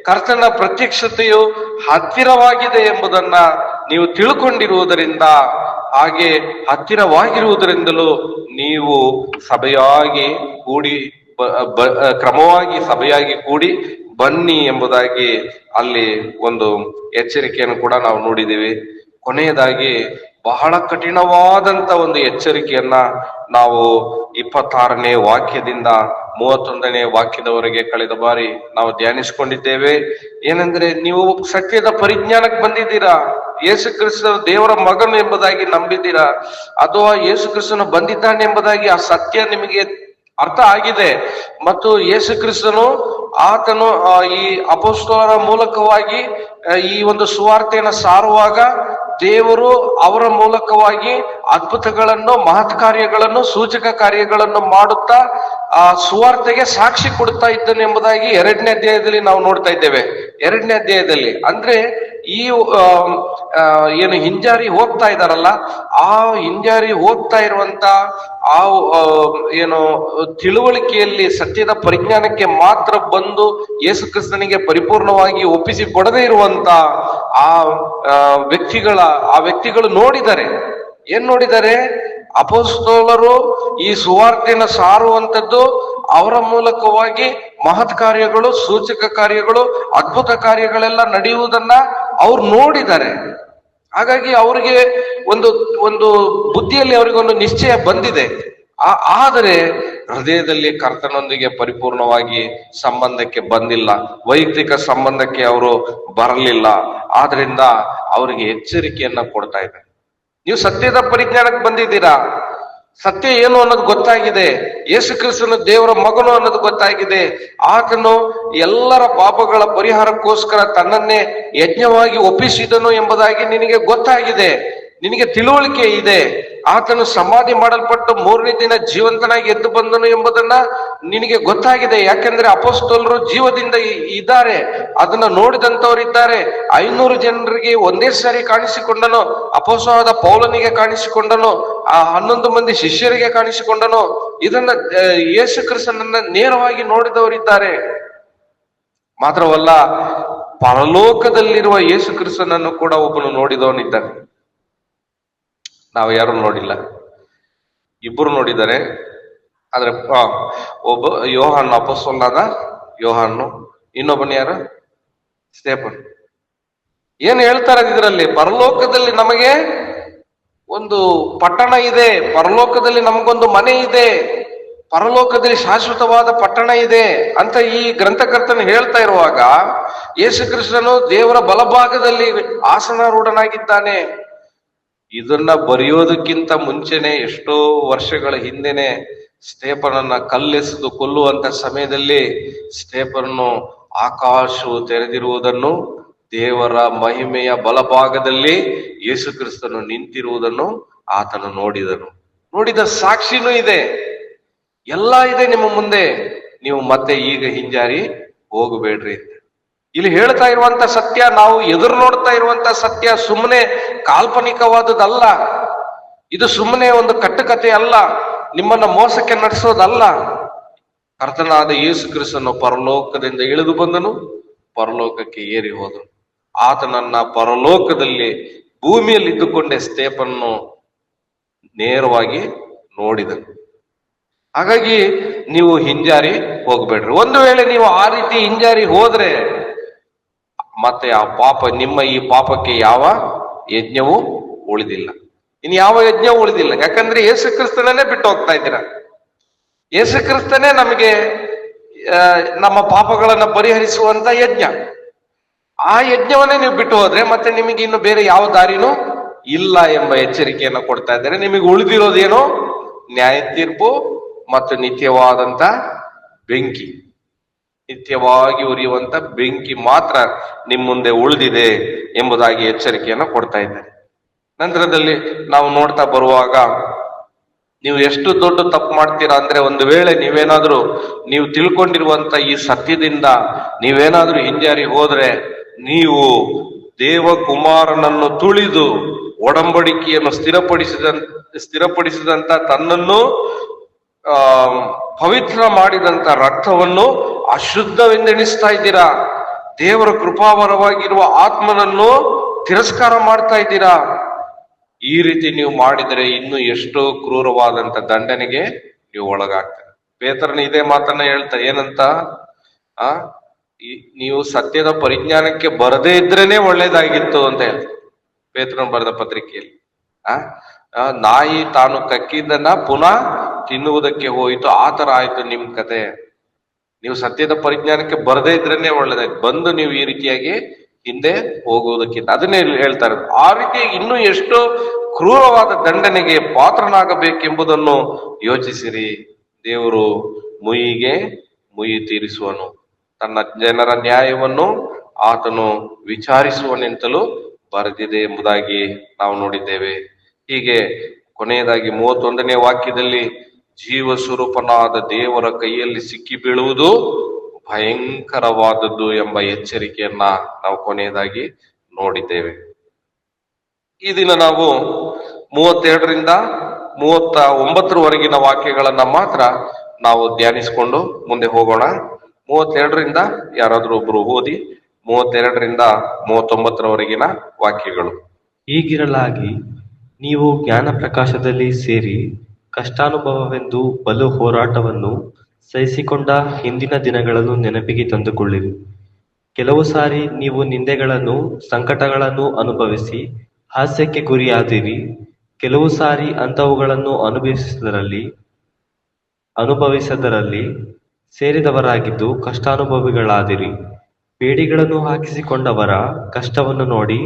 Speaker 1: ಕರ್ತನ ಪ್ರತ್ಯಕ್ಷತೆಯು ಹತ್ತಿರವಾಗಿದೆ ಎಂಬುದನ್ನ ನೀವು ತಿಳ್ಕೊಂಡಿರುವುದರಿಂದ, ಹಾಗೆ ಹತ್ತಿರವಾಗಿರುವುದರಿಂದಲೂ ನೀವು ಸಭೆಯಾಗಿ ಕೂಡಿ ಕ್ರಮವಾಗಿ ಸಭೆಯಾಗಿ ಕೂಡಿ ಬನ್ನಿ ಎಂಬುದಾಗಿ ಅಲ್ಲಿ ಒಂದು ಎಚ್ಚರಿಕೆಯನ್ನು ಕೂಡ ನಾವು ನೋಡಿದ್ದೀವಿ. ಕೊನೆಯದಾಗಿ ಬಹಳ ಕಠಿಣವಾದಂತ ಒಂದು ಎಚ್ಚರಿಕೆಯನ್ನ ನಾವು 26ನೇ ವಾಕ್ಯದಿಂದ 31ನೇ ವಾಕ್ಯದವರೆಗೆ ಕಳೆದ ಬಾರಿ ನಾವು ಧ್ಯಾನಿಸಿಕೊಂಡಿದ್ದೇವೆ. ಏನಂದ್ರೆ, ನೀವು ಸತ್ಯದ ಪರಿಜ್ಞಾನಕ್ಕೆ ಬಂದಿದ್ದೀರಾ, ಯೇಸು ಕ್ರಿಸ್ತ ದೇವರ ಮಗನು ಎಂಬುದಾಗಿ ನಂಬಿದ್ದೀರಾ, ಅಥವಾ ಯೇಸು ಕ್ರಿಸ್ತನು ಬಂದಿದ್ದಾನೆ ಎಂಬುದಾಗಿ ಆ ಸತ್ಯ ನಿಮಗೆ ಅರ್ಥ ಆಗಿದೆ. ಮತ್ತು ಯೇಸು ಕ್ರಿಸ್ತನು ಆತನು ಈ ಅಪೊಸ್ತಲರ ಮೂಲಕವಾಗಿ ಈ ಒಂದು ಸುವಾರ್ತೆಯನ್ನು ಸಾರುವಾಗ ದೇವರು ಅವರ ಮೂಲಕವಾಗಿ ಅದ್ಭುತಗಳನ್ನು, ಮಹತ್ ಕಾರ್ಯಗಳನ್ನು, ಸೂಚಕ ಕಾರ್ಯಗಳನ್ನು ಮಾಡುತ್ತಾ ಆ ಸುವಾರ್ತೆಗೆ ಸಾಕ್ಷಿ ಕೊಡ್ತಾ ಇದ್ದನು ಎಂಬುದಾಗಿ 2ನೇ ಅಧ್ಯಾಯದಲ್ಲಿ ನಾವು ನೋಡ್ತಾ ಇದ್ದೇವೆ. 2ನೇ ಅಧ್ಯಾಯದಲ್ಲಿ ಅಂದ್ರೆ ಈ ಏನು ಹಿಂಜಾರಿ ಹೋಗ್ತಾ ಇದಾರಲ್ಲ, ಆ ಹಿಂಜಾರಿ ಹೋಗ್ತಾ ಇರುವಂತ ಆ ಏನು ತಿಳುವಳಿಕೆಯಲ್ಲಿ ಸತ್ಯದ ಪರಿಜ್ಞಾನಕ್ಕೆ ಮಾತ್ರ ಬಂದು ಯೇಸು ಕ್ರಿಸ್ತನಿಗೆ ಪರಿಪೂರ್ಣವಾಗಿ ಒಪ್ಪಿಸಿ ಕೊಡದೇ ಇರುವಂತ ಆ ವ್ಯಕ್ತಿಗಳು ನೋಡಿದ್ದಾರೆ. ಏನ್ ನೋಡಿದ್ದಾರೆ? ಅಪೊಸ್ತಲರು ಈ ಸುವಾರ್ತೆನ ಸಾರುವಂತದ್ದು, ಅವರ ಮೂಲಕವಾಗಿ ಮಹತ್ ಕಾರ್ಯಗಳು, ಸೂಚಕ ಕಾರ್ಯಗಳು, ಅದ್ಭುತ ಕಾರ್ಯಗಳೆಲ್ಲ ನಡೆಯುವುದನ್ನ ಅವ್ರು ನೋಡಿದ್ದಾರೆ. ಹಾಗಾಗಿ ಅವರಿಗೆ ಒಂದು ಬುದ್ಧಿಯಲ್ಲಿ ಅವರಿಗೊಂದು ನಿಶ್ಚಯ ಬಂದಿದೆ. ಆದರೆ ಹೃದಯದಲ್ಲಿ ಕರ್ತನೊಂದಿಗೆ ಪರಿಪೂರ್ಣವಾಗಿ ಸಂಬಂಧಕ್ಕೆ ಬಂದಿಲ್ಲ, ವೈಯಕ್ತಿಕ ಸಂಬಂಧಕ್ಕೆ ಅವರು ಬರಲಿಲ್ಲ. ಆದ್ರಿಂದ ಅವರಿಗೆ ಎಚ್ಚರಿಕೆಯನ್ನ ಕೊಡ್ತಾ ಇದೆ. ನೀವು ಸತ್ಯದ ಪರಿಜ್ಞಾನಕ್ಕೆ ಬಂದಿದ್ದೀರಾ, ಸತ್ಯ ಏನು ಅನ್ನೋದು ಗೊತ್ತಾಗಿದೆ, ಯೇಸು ಕ್ರಿಸ್ತನು ದೇವರ ಮಗನು ಅನ್ನೋದು ಗೊತ್ತಾಗಿದೆ, ಆತನು ಎಲ್ಲರ ಪಾಪಗಳ ಪರಿಹಾರಕ್ಕೋಸ್ಕರ ತನ್ನನ್ನೇ ಯಜ್ಞವಾಗಿ ಒಪ್ಪಿಸಿದನು ಎಂಬುದಾಗಿ ನಿನಗೆ ಗೊತ್ತಾಗಿದೆ, ನಿನಗೆ ತಿಳುವಳಿಕೆ ಇದೆ. ಆತನು ಸಮಾಧಿ ಮಾಡಲ್ಪಟ್ಟು 3ನೇ ದಿನ ಜೀವಂತನಾಗಿ ಎದ್ದು ಬಂದನು ಎಂಬುದನ್ನ ನಿನಗೆ ಗೊತ್ತಾಗಿದೆ. ಯಾಕೆಂದ್ರೆ ಅಪೊಸ್ತಲರು ಜೀವದಿಂದ ಇದ್ದಾರೆ, ಅದನ್ನ ನೋಡಿದಂತವರಿದ್ದಾರೆ. 500 ಜನರಿಗೆ ಒಂದೇ ಸಾರಿ ಕಾಣಿಸಿಕೊಂಡನು, ಅಪೊಸ್ತಲನಾದ ಪೌಲನಿಗೆ ಕಾಣಿಸಿಕೊಂಡನು, ಆ 11 ಮಂದಿ ಶಿಷ್ಯರಿಗೆ ಕಾಣಿಸಿಕೊಂಡನು. ಇದನ್ನ ಯೇಸು ಕ್ರಿಸ್ತನನ್ನ ನೇರವಾಗಿ ನೋಡಿದವರಿದ್ದಾರೆ. ಮಾತ್ರವಲ್ಲ, ಪರಲೋಕದಲ್ಲಿರುವ ಯೇಸು ಕ್ರಿಸ್ತನನ್ನು ಕೂಡ ಒಬ್ಬನು ನೋಡಿದವನಿದ್ದಾನೆ. ನಾವು ಯಾರು ನೋಡಿಲ್ಲ, ಇಬ್ಬರು ನೋಡಿದ್ದಾರೆ. ಆದ್ರೆ ಒಬ್ಬ ಯೋಹಾನ್, ಅಪೊಸ್ತಲನಾದ ಯೋಹಾನು, ಇನ್ನೊಬ್ಬನ ಯಾರು? ಸ್ಟೇಫನ್. ಏನ್ ಹೇಳ್ತಾರೆ ಇದರಲ್ಲಿ? ಪರಲೋಕದಲ್ಲಿ ನಮಗೆ ಒಂದು ಪಟ್ಟಣ ಇದೆ, ಪರಲೋಕದಲ್ಲಿ ನಮಗೊಂದು ಮನೆ ಇದೆ, ಪರಲೋಕದಲ್ಲಿ ಶಾಶ್ವತವಾದ ಪಟ್ಟಣ ಇದೆ ಅಂತ ಈ ಗ್ರಂಥಕರ್ತನು ಹೇಳ್ತಾ ಇರುವಾಗ, ಯೇಸು ಕ್ರಿಸ್ತನು ದೇವರ ಬಲಭಾಗದಲ್ಲಿ ಆಸನಾರೂಢನಾಗಿದ್ದಾನೆ. ಇದನ್ನ ಬರೆಯೋದಕ್ಕಿಂತ ಮುಂಚೆನೆ, ಎಷ್ಟೋ ವರ್ಷಗಳ ಹಿಂದೆನೆ ಸ್ಟೇಫನನ್ನ ಕಲ್ಲೆಸೆದು ಕೊಲ್ಲುವಂತ ಸಮಯದಲ್ಲಿ ಸ್ಟೇಫನನ್ನು ಆಕಾಶವು ತೆರೆದಿರುವುದನ್ನು, ದೇವರ ಮಹಿಮೆಯ ಬಲಭಾಗದಲ್ಲಿ ಯೇಸು ಕ್ರಿಸ್ತನು ನಿಂತಿರುವುದನ್ನು ಆತನು ನೋಡಿದ ಸಾಕ್ಷಿನೂ ಇದೆ, ಎಲ್ಲ ಇದೆ ನಿಮ್ಮ ಮುಂದೆ. ನೀವು ಮತ್ತೆ ಈಗ ಹಿಂಜಾರಿ ಹೋಗಬೇಡ್ರಿ ಅಂತ ಇಲ್ಲಿ ಹೇಳ್ತಾ ಇರುವಂತ ಸತ್ಯ, ನಾವು ಎದುರು ನೋಡ್ತಾ ಇರುವಂತ ಸತ್ಯ ಸುಮ್ಮನೆ ಕಾಲ್ಪನಿಕವಾದದಲ್ಲ. ಇದು ಸುಮ್ಮನೆ ಒಂದು ಕಟ್ಟುಕತೆ ಅಲ್ಲ, ನಿಮ್ಮನ್ನ ಮೋಸಕ್ಕೆ ನಡೆಸೋದಲ್ಲ. ಕರ್ತನಾದ ಯೇಸು ಕ್ರಿಸ್ತನು ಪರಲೋಕದಿಂದ ಇಳಿದು ಬಂದನು, ಪರಲೋಕಕ್ಕೆ ಏರಿ ಹೋದನು. ಆತನನ್ನ ಪರಲೋಕದಲ್ಲಿ ಭೂಮಿಯಲ್ಲಿ ಇದ್ದುಕೊಂಡೇ ಸ್ಟೇಫನನ್ನು ನೇರವಾಗಿ ನೋಡಿದನು. ಹಾಗಾಗಿ ನೀವು ಹಿಂಜಾರಿ ಹೋಗ್ಬೇಡ್ರಿ. ಒಂದು ವೇಳೆ ನೀವು ಆ ರೀತಿ ಹಿಂಜಾರಿ ಹೋದ್ರೆ ಮತ್ತೆ ಆ ಪಾಪ, ನಿಮ್ಮ ಈ ಪಾಪಕ್ಕೆ ಯಾವ ಯಜ್ಞವೂ ಉಳಿದಿಲ್ಲ, ಇನ್ನು ಯಾವ ಯಜ್ಞವೂ ಉಳಿದಿಲ್ಲ. ಯಾಕಂದ್ರೆ ಯೇಸು ಕ್ರಿಸ್ತನೇ ಬಿಟ್ಟು ಹೋಗ್ತಾ ಇದ್ದೀರಾ. ಯೇಸು ಕ್ರಿಸ್ತನೇ ನಮಗೆ ನಮ್ಮ ಪಾಪಗಳನ್ನ ಪರಿಹರಿಸುವಂತ ಯಜ್ಞ. ಆ ಯಜ್ಞವನ್ನೇ ನೀವು ಬಿಟ್ಟು ಹೋದ್ರೆ ಮತ್ತೆ ನಿಮಗೆ ಇನ್ನು ಬೇರೆ ಯಾವ ದಾರಿನೂ ಇಲ್ಲ ಎಂಬ ಎಚ್ಚರಿಕೆಯನ್ನು ಕೊಡ್ತಾ ಇದ್ದಾರೆ. ನಿಮಗೆ ಉಳಿದಿರೋದೇನೋ ನ್ಯಾಯ ತೀರ್ಪು ಮತ್ತು ನಿತ್ಯವಾದಂತ ಬೆಂಕಿ, ನಿತ್ಯವಾಗಿ ಉರಿಯುವಂತ ಬೆಂಕಿ ಮಾತ್ರ ನಿಮ್ಮ ಮುಂದೆ ಉಳಿದಿದೆ ಎಂಬುದಾಗಿ ಎಚ್ಚರಿಕೆಯನ್ನು ಕೊಡ್ತಾ ಇದ್ದಾರೆ. ನಂತರದಲ್ಲಿ ನಾವು ನೋಡ್ತಾ ಬರುವಾಗ, ನೀವು ಎಷ್ಟು ದೊಡ್ಡ ತಪ್ಪು ಮಾಡ್ತೀರಾ ಅಂದ್ರೆ, ಒಂದು ವೇಳೆ ನೀವು ತಿಳ್ಕೊಂಡಿರುವಂತ ಈ ಸತ್ಯದಿಂದ ನೀವೇನಾದ್ರೂ ಹಿಂಜಾರಿ ಹೋದ್ರೆ, ನೀವು ದೇವಕುಮಾರನನ್ನು ತುಳಿದು ಒಡಂಬಡಿಕೆಯನ್ನು ಸ್ಥಿರಪಡಿಸಿದಂತ ತನ್ನನ್ನು ಪವಿತ್ರ ಮಾಡಿದಂತ ರಕ್ತವನ್ನು ಅಶುದ್ಧವೆಂದೆಣಿಸ್ತಾ ಇದ್ದೀರಾ. ದೇವರ ಕೃಪಾವರವಾಗಿರುವ ಆತ್ಮನನ್ನು ತಿರಸ್ಕಾರ ಮಾಡ್ತಾ ಇದ್ದೀರಾ. ಈ ರೀತಿ ನೀವು ಮಾಡಿದರೆ ಇನ್ನು ಎಷ್ಟೋ ಕ್ರೂರವಾದಂತ ದಂಡನೆಗೆ ನೀವು ಒಳಗಾಗ್ತೀರ. ಪೇತ್ರನ ಇದೇ ಮಾತನ್ನ ಹೇಳ್ತಾ ಏನಂತ, ನೀವು ಸತ್ಯದ ಪರಿಜ್ಞಾನಕ್ಕೆ ಬರದೇ ಇದ್ರೇನೆ ಒಳ್ಳೇದಾಗಿತ್ತು ಅಂತ ಹೇಳ್ತಾರೆ ಪೇತ್ರನ ಬರೆದ ಪತ್ರಿಕೆಯಲ್ಲಿ. ನಾಯಿ ತಾನು ಕಕ್ಕಿದ್ದನ್ನ ಪುನಃ ತಿನ್ನುವುದಕ್ಕೆ ಹೋಯಿತು, ಆತರ ಆಯ್ತು ನಿಮ್ ಕತೆ. ನೀವು ಸತ್ಯದ ಪರಿಜ್ಞಾನಕ್ಕೆ ಬರದೇ ಇದ್ರೇನೆ ಒಳ್ಳೇದಾಯ್ತು, ಬಂದು ನೀವು ಈ ರೀತಿಯಾಗಿ ಹಿಂದೆ ಹೋಗುವುದಕ್ಕಿಂತ. ಅದನ್ನೇ ಹೇಳ್ತಾರೆ. ಆ ರೀತಿ ಇನ್ನೂ ಎಷ್ಟೋ ಕ್ರೂರವಾದ ದಂಡನೆಗೆ ಪಾತ್ರನಾಗಬೇಕೆಂಬುದನ್ನು ಯೋಚಿಸಿರಿ. ದೇವರು ಮುಯಿಗೆ ಮುಯಿ ತೀರಿಸುವನು, ತನ್ನ ಜನರ ನ್ಯಾಯವನ್ನು ಆತನು ವಿಚಾರಿಸುವನೆಂತಲೂ ಬರೆದಿದೆ ಎಂಬುದಾಗಿ ನಾವು ನೋಡಿದ್ದೇವೆ. ಹೀಗೆ ಕೊನೆಯದಾಗಿ 31ನೇ ವಾಕ್ಯದಲ್ಲಿ ಜೀವ ಸ್ವರೂಪನಾದ ದೇವರ ಕೈಯಲ್ಲಿ ಸಿಕ್ಕಿ ಬೀಳುವುದು ಭಯಂಕರವಾದದ್ದು ಎಂಬ ಎಚ್ಚರಿಕೆಯನ್ನ ನಾವು ಕೊನೆಯದಾಗಿ ನೋಡಿದ್ದೇವೆ. ಈ ದಿನ ನಾವು 32ರಿಂದ 39ರವರೆಗಿನ ವಾಕ್ಯಗಳನ್ನ ಮಾತ್ರ ನಾವು ಧ್ಯಾನಿಸಿಕೊಂಡು ಮುಂದೆ ಹೋಗೋಣ. 32ರಿಂದ ಯಾರಾದ್ರೂ ಒಬ್ರು ಓದಿ 32ರಿಂದ 39ರವರೆಗಿನ ವಾಕ್ಯಗಳು.
Speaker 2: ಹೀಗಿರಲಾಗಿ ನೀವು ಜ್ಞಾನ ಪ್ರಕಾಶದಲ್ಲಿ ಸೇರಿ ಕಷ್ಟಾನುಭವವೆಂದು ಬಲು ಹೋರಾಟವನ್ನು ಸಹಿಸಿಕೊಂಡ ಹಿಂದಿನ ದಿನಗಳನ್ನು ನೆನಪಿಗೆ ತಂದುಕೊಳ್ಳಿರಿ. ಕೆಲವು ಸಾರಿ ನೀವು ನಿಂದೆಗಳನ್ನು ಸಂಕಟಗಳನ್ನು ಅನುಭವಿಸಿ ಹಾಸ್ಯಕ್ಕೆ ಗುರಿಯಾದಿರಿ. ಕೆಲವು ಸಾರಿ ಅಂಥವುಗಳನ್ನು ಅನುಭವಿಸದರಲ್ಲಿ ಸೇರಿದವರಾಗಿದ್ದು ಕಷ್ಟಾನುಭವಿಗಳಾದಿರಿ. ಬೇಡಿಗಳನ್ನು ಹಾಕಿಸಿಕೊಂಡವರ ಕಷ್ಟವನ್ನು ನೋಡಿ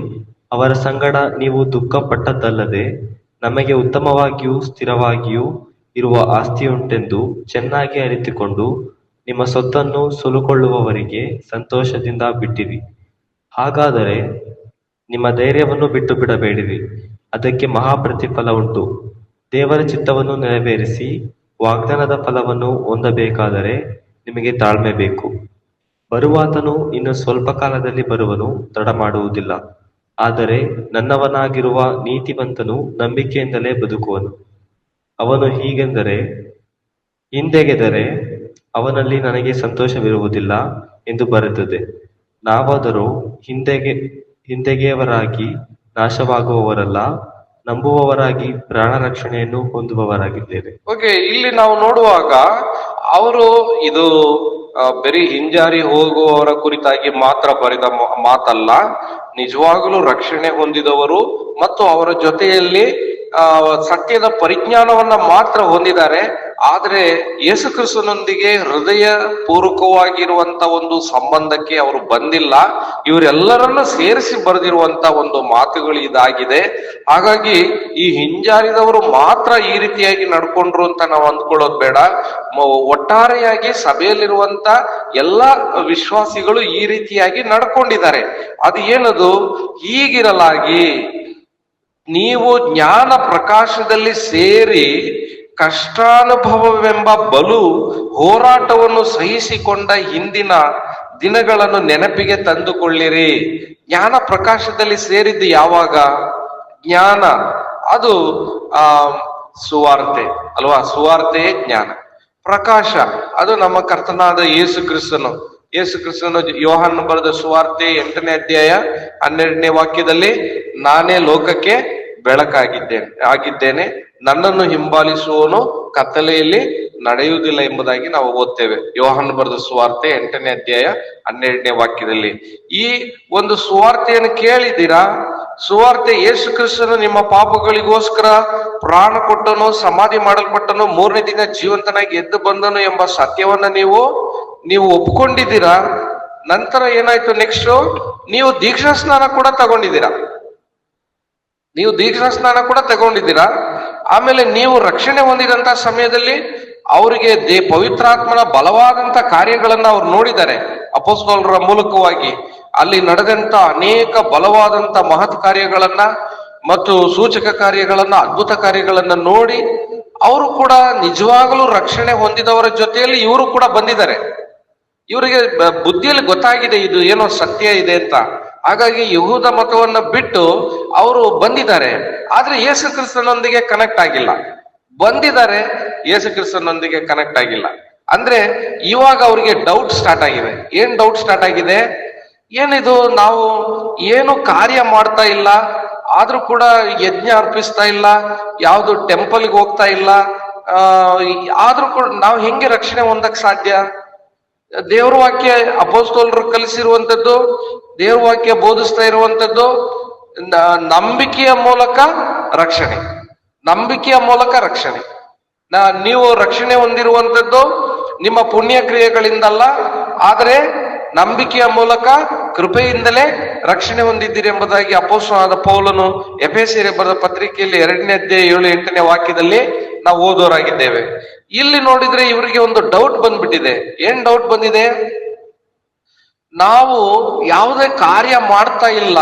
Speaker 2: ಅವರ ಸಂಗಡ ನೀವು ದುಃಖಪಟ್ಟದ್ದಲ್ಲದೆ, ನಮಗೆ ಉತ್ತಮವಾಗಿಯೂ ಸ್ಥಿರವಾಗಿಯೂ ಇರುವ ಆಸ್ತಿಯುಂಟೆಂದು ಚೆನ್ನಾಗಿ ಅರಿತುಕೊಂಡು ನಿಮ್ಮ ಸೊತ್ತನ್ನು ಸುಲುಕೊಳ್ಳುವವರಿಗೆ ಸಂತೋಷದಿಂದ ಬಿಟ್ಟಿರಿ. ಹಾಗಾದರೆ ನಿಮ್ಮ ಧೈರ್ಯವನ್ನು ಬಿಟ್ಟು ಬಿಡಬೇಡಿರಿ, ಅದಕ್ಕೆ ಮಹಾಪ್ರತಿಫಲ ಉಂಟು. ದೇವರ ಚಿತ್ತವನ್ನು ನೆರವೇರಿಸಿ ವಾಗ್ದಾನದ ಫಲವನ್ನು ಹೊಂದಬೇಕಾದರೆ ನಿಮಗೆ ತಾಳ್ಮೆ ಬೇಕು. ಬರುವಾತನು ಇನ್ನು ಸ್ವಲ್ಪ ಕಾಲದಲ್ಲಿ ಬರುವನು, ತಡ ಮಾಡುವುದಿಲ್ಲ. ಆದರೆ ನನ್ನವನಾಗಿರುವ ನೀತಿವಂತನು ನಂಬಿಕೆಯಿಂದಲೇ ಬದುಕುವನು. ಅವನು ಹಿಂದೆಗೆದರೆ ಅವನಲ್ಲಿ ನನಗೆ ಸಂತೋಷವಿರುವುದಿಲ್ಲ ಎಂದು ಬರೆದಿದೆ. ನಾವಾದರೂ ಹಿಂದೆಗೆಯವರಾಗಿ ನಾಶವಾಗುವವರಲ್ಲ, ನಂಬುವವರಾಗಿ ಪ್ರಾಣ ರಕ್ಷಣೆಯನ್ನು ಹೊಂದುವವರಾಗಿದ್ದೇವೆ.
Speaker 1: ಓಕೆ, ಇಲ್ಲಿ ನಾವು ನೋಡುವಾಗ ಅವರು ಇದು ಬರೀ ಹಿಂಜಾರಿ ಹೋಗುವವರ ಕುರಿತಾಗಿ ಮಾತ್ರ ಬರೆದ ಮಾತಲ್ಲ, ನಿಜವಾಗಲೂ ರಕ್ಷಣೆ ಹೊಂದಿದವರು ಮತ್ತು ಅವರ ಜೊತೆಯಲ್ಲಿ ಸತ್ಯದ ಪರಿಜ್ಞಾನವನ್ನ ಮಾತ್ರ ಹೊಂದಿದ್ದಾರೆ. ಆದ್ರೆ ಯೇಸು ಕ್ರಿಸ್ತನೊಂದಿಗೆ ಹೃದಯ ಪೂರ್ವಕವಾಗಿರುವಂತ ಒಂದು ಸಂಬಂಧಕ್ಕೆ ಅವರು ಬಂದಿಲ್ಲ. ಇವರೆಲ್ಲರನ್ನ ಸೇರಿಸಿ ಬರೆದಿರುವಂತ ಒಂದು ಮಾತುಗಳು ಇದಾಗಿದೆ. ಹಾಗಾಗಿ ಈ ಹಿಂಜಾರಿದವರು ಮಾತ್ರ ಈ ರೀತಿಯಾಗಿ ನಡ್ಕೊಂಡ್ರು ಅಂತ ನಾವು ಅಂದ್ಕೊಳ್ಳೋದು ಬೇಡ. ಒಟ್ಟಾರೆಯಾಗಿ ಸಭೆಯಲ್ಲಿರುವಂತ ಎಲ್ಲ ವಿಶ್ವಾಸಿಗಳು ಈ ರೀತಿಯಾಗಿ ನಡ್ಕೊಂಡಿದ್ದಾರೆ. ಅದು ಏನದು? ಹೀಗಿರಲಾಗಿ ನೀವು ಜ್ಞಾನ ಪ್ರಕಾಶದಲ್ಲಿ ಸೇರಿ ಕಷ್ಟಾನುಭವವೆಂಬ ಬಲು ಹೋರಾಟವನ್ನು ಸಹಿಸಿಕೊಂಡ ಹಿಂದಿನ ದಿನಗಳನ್ನು ನೆನಪಿಗೆ ತಂದುಕೊಳ್ಳಿರಿ. ಜ್ಞಾನ ಪ್ರಕಾಶದಲ್ಲಿ ಸೇರಿದ್ದು ಯಾವಾಗ? ಜ್ಞಾನ ಅದು ಸುವಾರ್ತೆ ಅಲ್ವಾ? ಸುವಾರ್ತೆಯೇ ಜ್ಞಾನ. ಪ್ರಕಾಶ ಅದು ನಮ್ಮ ಕರ್ತನಾದ ಯೇಸು ಕ್ರಿಸ್ತನು ಯೋಹಾನ ಬರೆದ ಸುವಾರ್ತೆ 8ನೇ ಅಧ್ಯಾಯ 12ನೇ ವಾಕ್ಯದಲ್ಲಿ, ನಾನೇ ಲೋಕಕ್ಕೆ ಬೆಳಕಾಗಿದ್ದೇನೆ, ನನ್ನನ್ನು ಹಿಂಬಾಲಿಸುವವನು ಕತ್ತಲೆಯಲ್ಲಿ ನಡೆಯುವುದಿಲ್ಲ ಎಂಬುದಾಗಿ ನಾವು ಓದ್ತೇವೆ. ಯೋಹಾನ ಬರೆದ ಸುವಾರ್ತೆ 8ನೇ ಅಧ್ಯಾಯ 12ನೇ ವಾಕ್ಯದಲ್ಲಿ. ಈ ಒಂದು ಸುವಾರ್ತೆಯನ್ನು ಕೇಳಿದ್ದೀರಾ? ಸುವಾರ್ತೆ ಯೇಸು ಕ್ರಿಸ್ತನು ನಿಮ್ಮ ಪಾಪಗಳಿಗೋಸ್ಕರ ಪ್ರಾಣ ಕೊಟ್ಟನು, ಸಮಾಧಿ ಮಾಡಲ್ಪಟ್ಟನು, 3ನೇ ದಿನ ಜೀವಂತನಾಗಿ ಎದ್ದು ಬಂದನು ಎಂಬ ಸತ್ಯವನ್ನ ನೀವು ಒಪ್ಕೊಂಡಿದ್ದೀರಾ? ನಂತರ ಏನಾಯ್ತು? ನೆಕ್ಸ್ಟ್ ನೀವು ದೀಕ್ಷಾ ಸ್ನಾನ ಕೂಡ ತಗೊಂಡಿದ್ದೀರಾ. ಆಮೇಲೆ ನೀವು ರಕ್ಷಣೆ ಹೊಂದಿದಂತ ಸಮಯದಲ್ಲಿ ಅವರಿಗೆ ಪವಿತ್ರಾತ್ಮನ ಬಲವಾದಂತ ಕಾರ್ಯಗಳನ್ನ ಅವ್ರು ನೋಡಿದ್ದಾರೆ. ಅಪೊಸ್ತಲರ ಮೂಲಕವಾಗಿ ಅಲ್ಲಿ ನಡೆದಂತ ಅನೇಕ ಬಲವಾದಂತ ಮಹತ್ ಕಾರ್ಯಗಳನ್ನ ಮತ್ತು ಸೂಚಕ ಕಾರ್ಯಗಳನ್ನ, ಅದ್ಭುತ ಕಾರ್ಯಗಳನ್ನ ನೋಡಿ ಅವರು ಕೂಡ ನಿಜವಾಗಲೂ ರಕ್ಷಣೆ ಹೊಂದಿದವರ ಜೊತೆಯಲ್ಲಿ ಇವರು ಕೂಡ ಬಂದಿದ್ದಾರೆ. ಇವರಿಗೆ ಬುದ್ಧಿಯಲ್ಲಿ ಗೊತ್ತಾಗಿದೆ ಇದು ಏನೋ ಸತ್ಯ ಇದೆ ಅಂತ. ಹಾಗಾಗಿ ಯಹೂದ ಮತವನ್ನ ಬಿಟ್ಟು ಅವರು ಬಂದಿದ್ದಾರೆ. ಆದ್ರೆ ಯೇಸು ಕ್ರಿಸ್ತನೊಂದಿಗೆ ಕನೆಕ್ಟ್ ಆಗಿಲ್ಲ. ಬಂದಿದ್ದಾರೆ, ಯೇಸು ಕ್ರಿಸ್ತನೊಂದಿಗೆ ಕನೆಕ್ಟ್ ಆಗಿಲ್ಲ. ಅಂದ್ರೆ ಇವಾಗ ಅವ್ರಿಗೆ ಡೌಟ್ ಸ್ಟಾರ್ಟ್ ಆಗಿದೆ. ಏನ್ ಡೌಟ್ ಸ್ಟಾರ್ಟ್ ಆಗಿದೆ? ಏನಿದು, ನಾವು ಏನು ಕಾರ್ಯ ಮಾಡ್ತಾ ಇಲ್ಲ, ಆದ್ರೂ ಕೂಡ ಯಜ್ಞ ಅರ್ಪಿಸ್ತಾ ಇಲ್ಲ, ಯಾವ್ದು ಟೆಂಪಲ್ಗೆ ಹೋಗ್ತಾ ಇಲ್ಲ, ಆದ್ರೂ ಕೂಡ ನಾವು ಹೆಂಗೆ ರಕ್ಷಣೆ ಹೊಂದಕ್ ಸಾಧ್ಯ? ದೇವ್ರ ವಾಕ್ಯ ಅಪೊಸ್ತಲರು ಕಲಿಸಿರುವಂತದ್ದು, ದೇವ್ರ ವಾಕ್ಯ ಬೋಧಿಸ್ತಾ ಇರುವಂತದ್ದು ನಂಬಿಕೆಯ ಮೂಲಕ ರಕ್ಷಣೆ. ನೀವು ರಕ್ಷಣೆ ಹೊಂದಿರುವಂತದ್ದು ನಿಮ್ಮ ಪುಣ್ಯ ಕ್ರಿಯೆಗಳಿಂದಲ್ಲ, ಆದರೆ ನಂಬಿಕೆಯ ಮೂಲಕ ಕೃಪೆಯಿಂದಲೇ ರಕ್ಷಣೆ ಹೊಂದಿದ್ದೀರಿ ಎಂಬುದಾಗಿ ಅಪೊಸ್ತಲನಾದ ಪೌಲನು ಎಫೆಸರಿಗೆ ಬರೆದ ಪತ್ರಿಕೆಯಲ್ಲಿ 2ನೇ ಅಧ್ಯಾಯ 7-8ನೇ ವಾಕ್ಯದಲ್ಲಿ ನಾವು ಓದೋರಾಗಿದ್ದೇವೆ. ಇಲ್ಲಿ ನೋಡಿದ್ರೆ ಇವರಿಗೆ ಒಂದು ಡೌಟ್ ಬಂದ್ಬಿಟ್ಟಿದೆ. ಏನ್ ಡೌಟ್ ಬಂದಿದೆ? ನಾವು ಯಾವುದೇ ಕಾರ್ಯ ಮಾಡ್ತಾ ಇಲ್ಲ,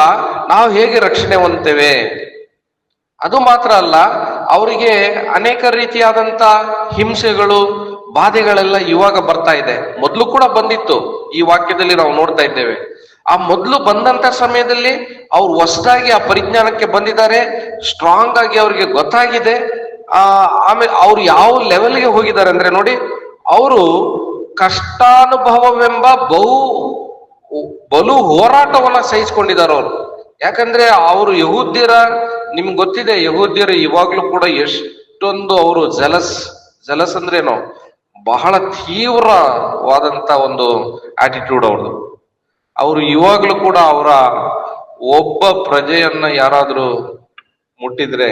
Speaker 1: ನಾವು ಹೇಗೆ ರಕ್ಷಣೆ ಹೊಂದ್ತೇವೆ? ಅದು ಮಾತ್ರ ಅಲ್ಲ, ಅವರಿಗೆ ಅನೇಕ ರೀತಿಯಾದಂತ ಹಿಂಸೆಗಳು, ಬಾಧೆಗಳೆಲ್ಲ ಇವಾಗ ಬರ್ತಾ ಇದೆ. ಮೊದಲು ಕೂಡ ಬಂದಿತ್ತು, ಈ ವಾಕ್ಯದಲ್ಲಿ ನಾವು ನೋಡ್ತಾ ಇದ್ದೇವೆ. ಆ ಮೊದಲು ಬಂದಂತ ಸಮಯದಲ್ಲಿ ಅವ್ರು ಹೊಸದಾಗಿ ಆ ಪರಿಜ್ಞಾನಕ್ಕೆ ಬಂದಿದ್ದಾರೆ, ಸ್ಟ್ರಾಂಗ್ ಆಗಿ ಅವ್ರಿಗೆ ಗೊತ್ತಾಗಿದೆ. ಆಮೇಲೆ ಅವ್ರು ಯಾವ ಲೆವೆಲ್ಗೆ ಹೋಗಿದ್ದಾರೆ ಅಂದ್ರೆ ನೋಡಿ, ಅವರು ಕಷ್ಟಾನುಭವವೆಂಬ ಬಲು ಹೋರಾಟವನ್ನ ಸಹಿಸಿಕೊಂಡಿದ್ದಾರೆ ಅವರು. ಯಾಕಂದ್ರೆ ಅವರು ಯಹೂದ್ಯರ, ನಿಮ್ಗೆ ಗೊತ್ತಿದೆ, ಯಹೂದ್ಯರು ಇವಾಗ್ಲೂ ಕೂಡ ಎಷ್ಟೊಂದು ಅವರು ಜಲಸ್ ಅಂದ್ರೇನು, ಬಹಳ ತೀವ್ರವಾದಂತ ಒಂದು ಆಟಿಟ್ಯೂಡ್ ಅವ್ರದ್ದು. ಅವರು ಇವಾಗ್ಲೂ ಕೂಡ ಅವರ ಒಬ್ಬ ಪ್ರಜೆಯನ್ನ ಯಾರಾದ್ರೂ ಮುಟ್ಟಿದ್ರೆ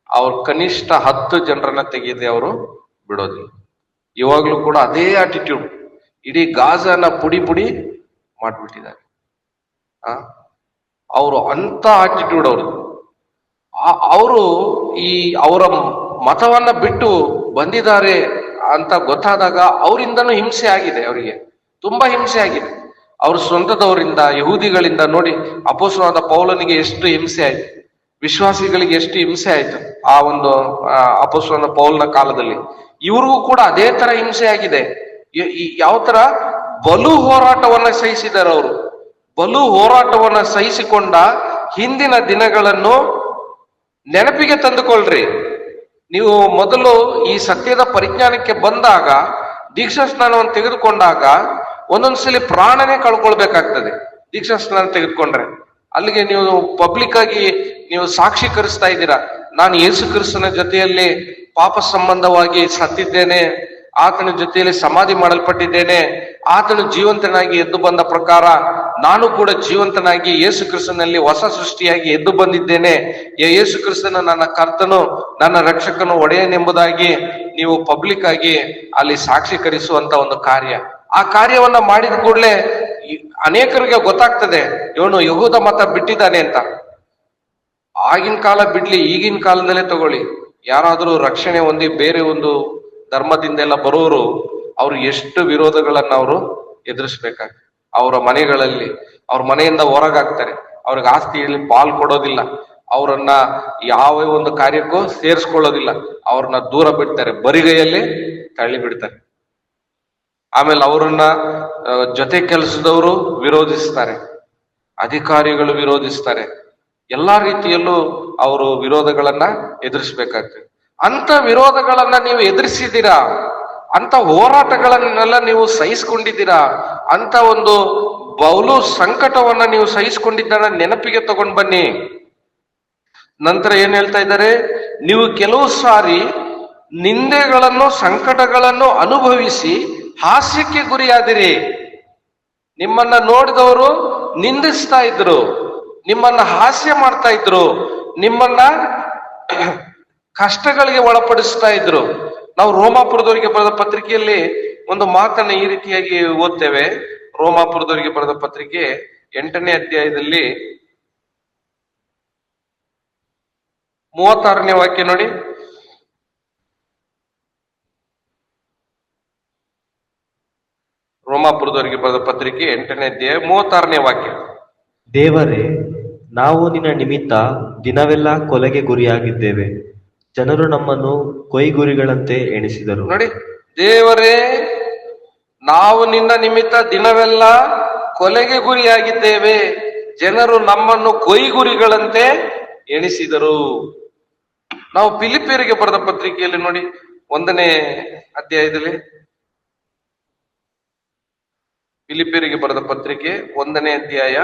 Speaker 1: ಅವ್ರ ಕನಿಷ್ಠ 10 ಜನರನ್ನ ತೆಗೆಯದೆ ಅವರು ಬಿಡೋದಿಲ್ಲ. ಇವಾಗ್ಲೂ ಕೂಡ ಅದೇ ಆಟಿಟ್ಯೂಡ್. ಇಡೀ ಗಾಜಾನ ಪುಡಿ ಮಾಡ್ಬಿಟ್ಟಿದ್ದಾರೆ. ಅವರು ಅಂತ ಆಟಿಟ್ಯೂಡ್ ಅವ್ರದ್ದು. ಅವರು ಅವರ ಮತವನ್ನ ಬಿಟ್ಟು ಬಂದಿದ್ದಾರೆ ಅಂತ ಗೊತ್ತಾದಾಗ ಅವರಿಂದನೂ ಹಿಂಸೆ ಆಗಿದೆ, ಅವರಿಗೆ ತುಂಬಾ ಹಿಂಸೆ ಆಗಿದೆ. ಅವ್ರ ಸ್ವಂತದವರಿಂದ, ಯಹೂದಿಗಳಿಂದ. ನೋಡಿ, ಅಪೊಸ್ತಲನಾದ ಪೌಲನಿಗೆ ಎಷ್ಟು ಹಿಂಸೆ ಆಯ್ತು, ವಿಶ್ವಾಸಿಗಳಿಗೆ ಎಷ್ಟು ಹಿಂಸೆ ಆಯ್ತು ಆ ಒಂದು ಅಪೊಸ್ತಲನಾದ ಪೌಲನ ಕಾಲದಲ್ಲಿ. ಇವ್ರಿಗೂ ಕೂಡ ಅದೇ ತರ ಹಿಂಸೆ ಆಗಿದೆ. ಯಾವ ತರ ಬಲು ಹೋರಾಟವನ್ನ ಸಹಿಸಿದ್ದಾರೆ ಅವರು. ಬಲು ಹೋರಾಟವನ್ನ ಸಹಿಸಿಕೊಂಡ ಹಿಂದಿನ ದಿನಗಳನ್ನು ನೆನಪಿಗೆ ತಂದುಕೊಳ್ರಿ. ನೀವು ಮೊದಲು ಈ ಸತ್ಯದ ಪರಿಜ್ಞಾನಕ್ಕೆ ಬಂದಾಗ, ದೀಕ್ಷಾ ಸ್ನಾನವನ್ನು ತೆಗೆದುಕೊಂಡಾಗ ಒಂದೊಂದ್ಸಲಿ ಪ್ರಾಣನೇ ಕಳ್ಕೊಳ್ಬೇಕಾಗ್ತದೆ. ದೀಕ್ಷಾ ಸ್ನಾನ ತೆಗೆದುಕೊಂಡ್ರೆ ಅಲ್ಲಿಗೆ ನೀವು ಪಬ್ಲಿಕ್ ಆಗಿ ನೀವು ಸಾಕ್ಷೀಕರಿಸ್ತಾ ಇದ್ದೀರಾ, ನಾನು ಯೇಸು ಕ್ರಿಸ್ತನ ಜೊತೆಯಲ್ಲಿ ಪಾಪ ಸಂಬಂಧವಾಗಿ ಸತ್ತಿದ್ದೇನೆ, ಆತನ ಜೊತೆಯಲ್ಲಿ ಸಮಾಧಿ ಮಾಡಲ್ಪಟ್ಟಿದ್ದೇನೆ, ಆತನು ಜೀವಂತನಾಗಿ ಎದ್ದು ಬಂದ ಪ್ರಕಾರ ನಾನು ಕೂಡ ಜೀವಂತನಾಗಿ ಯೇಸು ಕ್ರಿಸ್ತನಲ್ಲಿ ಹೊಸ ಸೃಷ್ಟಿಯಾಗಿ ಎದ್ದು ಬಂದಿದ್ದೇನೆ, ಯೇಸು ಕ್ರಿಸ್ತನ ನನ್ನ ಕರ್ತನು, ನನ್ನ ರಕ್ಷಕನು, ಒಡೆಯನೆಂಬುದಾಗಿ ನೀವು ಪಬ್ಲಿಕ್ ಆಗಿ ಅಲ್ಲಿ ಸಾಕ್ಷೀಕರಿಸುವಂತ ಒಂದು ಕಾರ್ಯ. ಆ ಕಾರ್ಯವನ್ನ ಮಾಡಿದ ಕೂಡಲೇ ಅನೇಕರಿಗೆ ಗೊತ್ತಾಗ್ತದೆ ಇವನು ಯಹೂದ ಮತ ಬಿಟ್ಟಿದ್ದಾನೆ ಅಂತ. ಆಗಿನ ಕಾಲ ಬಿಡ್ಲಿ, ಈಗಿನ ಕಾಲದಲ್ಲೇ ತಗೊಳ್ಳಿ, ಯಾರಾದ್ರೂ ರಕ್ಷಣೆ ಹೊಂದಿ ಬೇರೆ ಒಂದು ಧರ್ಮದಿಂದೆಲ್ಲ ಬರೋರು, ಅವ್ರು ಎಷ್ಟು ವಿರೋಧಗಳನ್ನ ಅವರು ಎದುರಿಸ್ಬೇಕಾಗ್ತದೆ. ಅವರ ಮನೆಗಳಲ್ಲಿ, ಅವ್ರ ಮನೆಯಿಂದ ಹೊರಗಾಗ್ತಾರೆ, ಅವ್ರಿಗೆ ಆಸ್ತಿಯಲ್ಲಿ ಪಾಲ್ ಕೊಡೋದಿಲ್ಲ, ಅವರನ್ನ ಯಾವ ಒಂದು ಕಾರ್ಯಕ್ಕೂ ಸೇರಿಸ್ಕೊಳ್ಳೋದಿಲ್ಲ, ಅವ್ರನ್ನ ದೂರ ಬಿಡ್ತಾರೆ, ಬರಿಗೈಯಲ್ಲಿ ತಳ್ಳಿ ಬಿಡ್ತಾರೆ. ಆಮೇಲೆ ಅವರನ್ನ ಜೊತೆ ಕೆಲಸದವರು ವಿರೋಧಿಸ್ತಾರೆ, ಅಧಿಕಾರಿಗಳು ವಿರೋಧಿಸ್ತಾರೆ, ಎಲ್ಲಾ ರೀತಿಯಲ್ಲೂ ಅವರು ವಿರೋಧಗಳನ್ನ ಎದುರಿಸ್ಬೇಕಾಗ್ತದೆ. ಅಂತ ವಿರೋಧಗಳನ್ನ ನೀವು ಎದುರಿಸಿದ್ದೀರಾ, ಅಂತ ಹೋರಾಟಗಳನ್ನೆಲ್ಲ ನೀವು ಸಹಿಸ್ಕೊಂಡಿದ್ದೀರಾ, ಅಂತ ಒಂದು ಬೌಲು ಸಂಕಟವನ್ನ ನೀವು ಸಹಿಸ್ಕೊಂಡಿದ್ದನ್ನ ನೆನಪಿಗೆ ತಗೊಂಡ್ ಬನ್ನಿ. ನಂತರ ಏನ್ ಹೇಳ್ತಾ ಇದ್ದಾರೆ, ನೀವು ಕೆಲವು ಸಾರಿ ನಿಂದೆಗಳನ್ನು, ಸಂಕಟಗಳನ್ನು ಅನುಭವಿಸಿ ಹಾಸ್ಯಕ್ಕೆ ಗುರಿಯಾದಿರಿ. ನಿಮ್ಮನ್ನ ನೋಡಿದವರು ನಿಂದಿಸ್ತಾ ಇದ್ರು, ನಿಮ್ಮನ್ನ ಹಾಸ್ಯ ಮಾಡ್ತಾ ಇದ್ರು, ನಿಮ್ಮನ್ನ ಕಷ್ಟಗಳಿಗೆ ಒಳಪಡಿಸ್ತಾ ಇದ್ರು. ನಾವು ರೋಮಾಪುರದವರಿಗೆ ಬರೆದ ಪತ್ರಿಕೆಯಲ್ಲಿ ಒಂದು ಮಾತನ್ನ ಈ ರೀತಿಯಾಗಿ ಓದ್ತೇವೆ. ರೋಮಾಪುರದವರಿಗೆ ಬರೆದ ಪತ್ರಿಕೆ 8ನೇ ಅಧ್ಯಾಯದಲ್ಲಿ 36ನೇ ವಾಕ್ಯ ನೋಡಿ. ರೋಮಾಪುರದವರಿಗೆ ಬರೆದ ಪತ್ರಿಕೆ 8ನೇ ಅಧ್ಯಾಯ 36ನೇ ವಾಕ್ಯ.
Speaker 2: ದೇವರೇ, ನಾವು ನಿನ್ನ ನಿಮಿತ್ತ ದಿನವೆಲ್ಲ ಕೊಲೆಗೆ ಗುರಿಯಾಗಿದ್ದೇವೆ, ಜನರು ನಮ್ಮನ್ನು ಕೊಯ್ಗುರಿಗಳಂತೆ ಎಣಿಸಿದರು.
Speaker 1: ನೋಡಿ, ದೇವರೇ, ನಾವು ನಿನ್ನ ನಿಮಿತ್ತ ದಿನವೆಲ್ಲ ಕೊಲೆಗೆ ಗುರಿಯಾಗಿದ್ದೇವೆ, ಜನರು ನಮ್ಮನ್ನು ಕೊಯ್ಗುರಿಗಳಂತೆ ಎಣಿಸಿದರು. ನಾವು ಫಿಲಿಪಿಯರಿಗೆ ಬರೆದ ಪತ್ರಿಕೆಯಲ್ಲಿ ನೋಡಿ, 1ನೇ ಅಧ್ಯಾಯದಲ್ಲಿ, ಫಿಲಿಪಿಯರಿಗೆ ಬರೆದ ಪತ್ರಿಕೆ 1ನೇ ಅಧ್ಯಾಯ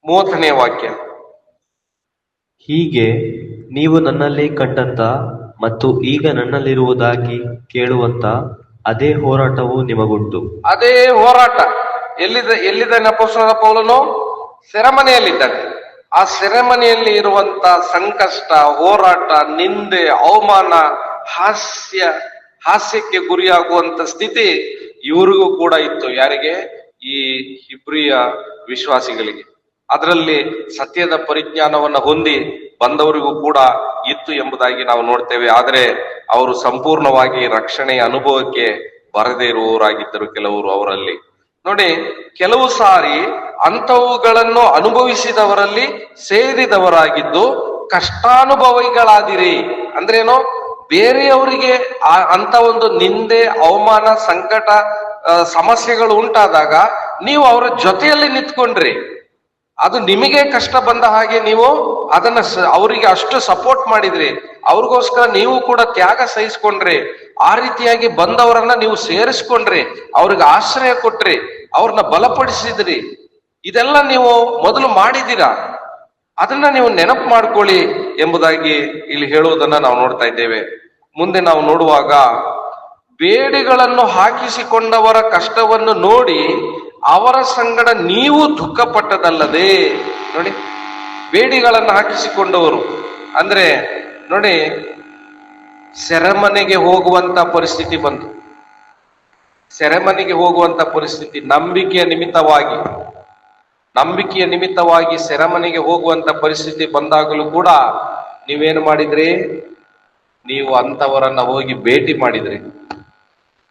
Speaker 1: 30ನೇ ವಾಕ್ಯ.
Speaker 2: ಹೀಗೆ ನೀವು ನನ್ನಲ್ಲಿ ಕಂಡಂತ ಮತ್ತು ಈಗ ನನ್ನಲ್ಲಿರುವುದಾಗಿ ಕೇಳುವಂತ ಅದೇ ಹೋರಾಟವು ನಿಮಗುಂಟು.
Speaker 1: ಅದೇ ಹೋರಾಟ ಎಲ್ಲಿದ್ದಾನೆ ಅಪೊಸ್ತಲನಾದ ಪೌಲನು? ಸೆರೆಮನೆಯಲ್ಲಿದ್ದಾನೆ. ಆ ಸೆರೆಮನೆಯಲ್ಲಿ ಇರುವಂತ ಸಂಕಷ್ಟ, ಹೋರಾಟ, ನಿಂದೆ, ಅವಮಾನ, ಹಾಸ್ಯಕ್ಕೆ ಗುರಿಯಾಗುವಂತ ಸ್ಥಿತಿ ಇವ್ರಿಗೂ ಕೂಡ ಇತ್ತು. ಯಾರಿಗೆ? ಈ ಇಬ್ರಿಯ ವಿಶ್ವಾಸಿಗಳಿಗೆ. ಅದರಲ್ಲಿ ಸತ್ಯದ ಪರಿಜ್ಞಾನವನ್ನ ಹೊಂದಿ ಬಂದವರಿಗೂ ಕೂಡ ಇತ್ತು ಎಂಬುದಾಗಿ ನಾವು ನೋಡ್ತೇವೆ. ಆದರೆ ಅವರು ಸಂಪೂರ್ಣವಾಗಿ ರಕ್ಷಣೆಯ ಅನುಭವಕ್ಕೆ ಬರದೇ ಇರುವವರಾಗಿದ್ದರು ಕೆಲವರು ಅವರಲ್ಲಿ. ನೋಡಿ, ಕೆಲವು ಸಾರಿ ಅಂಥವುಗಳನ್ನು ಅನುಭವಿಸಿದವರಲ್ಲಿ ಸೇರಿದವರಾಗಿದ್ದು ಕಷ್ಟಾನುಭವಿಗಳಾದಿರಿ. ಅಂದ್ರೇನು? ಬೇರೆಯವರಿಗೆ ಅಂತ ಒಂದು ನಿಂದೆ, ಅವಮಾನ, ಸಂಕಟ, ಸಮಸ್ಯೆಗಳು ಉಂಟಾದಾಗ ನೀವು ಅವರ ಜೊತೆಯಲ್ಲಿ ನಿಂತ್ಕೊಂಡ್ರಿ. ಅದು ನಿಮಗೆ ಕಷ್ಟ ಬಂದ ಹಾಗೆ ನೀವು ಅದನ್ನ ಅವರಿಗೆ ಅಷ್ಟು ಸಪೋರ್ಟ್ ಮಾಡಿದ್ರಿ. ಅವ್ರಿಗೋಸ್ಕರ ನೀವು ಕೂಡ ತ್ಯಾಗ ಸಹಿಸ್ಕೊಂಡ್ರಿ. ಆ ರೀತಿಯಾಗಿ ಬಂದವರನ್ನ ನೀವು ಸೇರಿಸ್ಕೊಂಡ್ರಿ, ಅವ್ರಿಗೆ ಆಶ್ರಯ ಕೊಟ್ರಿ, ಅವ್ರನ್ನ ಬಲಪಡಿಸಿದ್ರಿ. ಇದೆಲ್ಲ ನೀವು ಮೊದಲು ಮಾಡಿದ್ದೀರಾ. ಅದನ್ನ ನೀವು ನೆನಪು ಮಾಡ್ಕೊಳ್ಳಿ ಎಂಬುದಾಗಿ ಇಲ್ಲಿ ಹೇಳುವುದನ್ನ ನಾವು ನೋಡ್ತಾ ಇದ್ದೇವೆ. ಮುಂದೆ ನಾವು ನೋಡುವಾಗ, ಬೇಡಿಗಳನ್ನು ಹಾಕಿಸಿಕೊಂಡವರ ಕಷ್ಟವನ್ನು ನೋಡಿ ಅವರ ಸಂಗಡ ನೀವು ದುಃಖಪಟ್ಟದಲ್ಲದೆ. ನೋಡಿ, ಬೇಡಿಗಳನ್ನು ಹಾಕಿಸಿಕೊಂಡವರು ಅಂದ್ರೆ ನೋಡಿ, ಸೆರೆಮನೆಗೆ ಹೋಗುವಂತ ಪರಿಸ್ಥಿತಿ ಬಂತು. ಸೆರೆಮನೆಗೆ ಹೋಗುವಂತ ಪರಿಸ್ಥಿತಿ, ನಂಬಿಕೆಯ ನಿಮಿತ್ತವಾಗಿ ಸೆರೆಮನೆಗೆ ಹೋಗುವಂತ ಪರಿಸ್ಥಿತಿ ಬಂದಾಗಲೂ ಕೂಡ ನೀವೇನು ಮಾಡಿದ್ರಿ? ನೀವು ಅಂತವರನ್ನ ಹೋಗಿ ಭೇಟಿ ಮಾಡಿದ್ರಿ.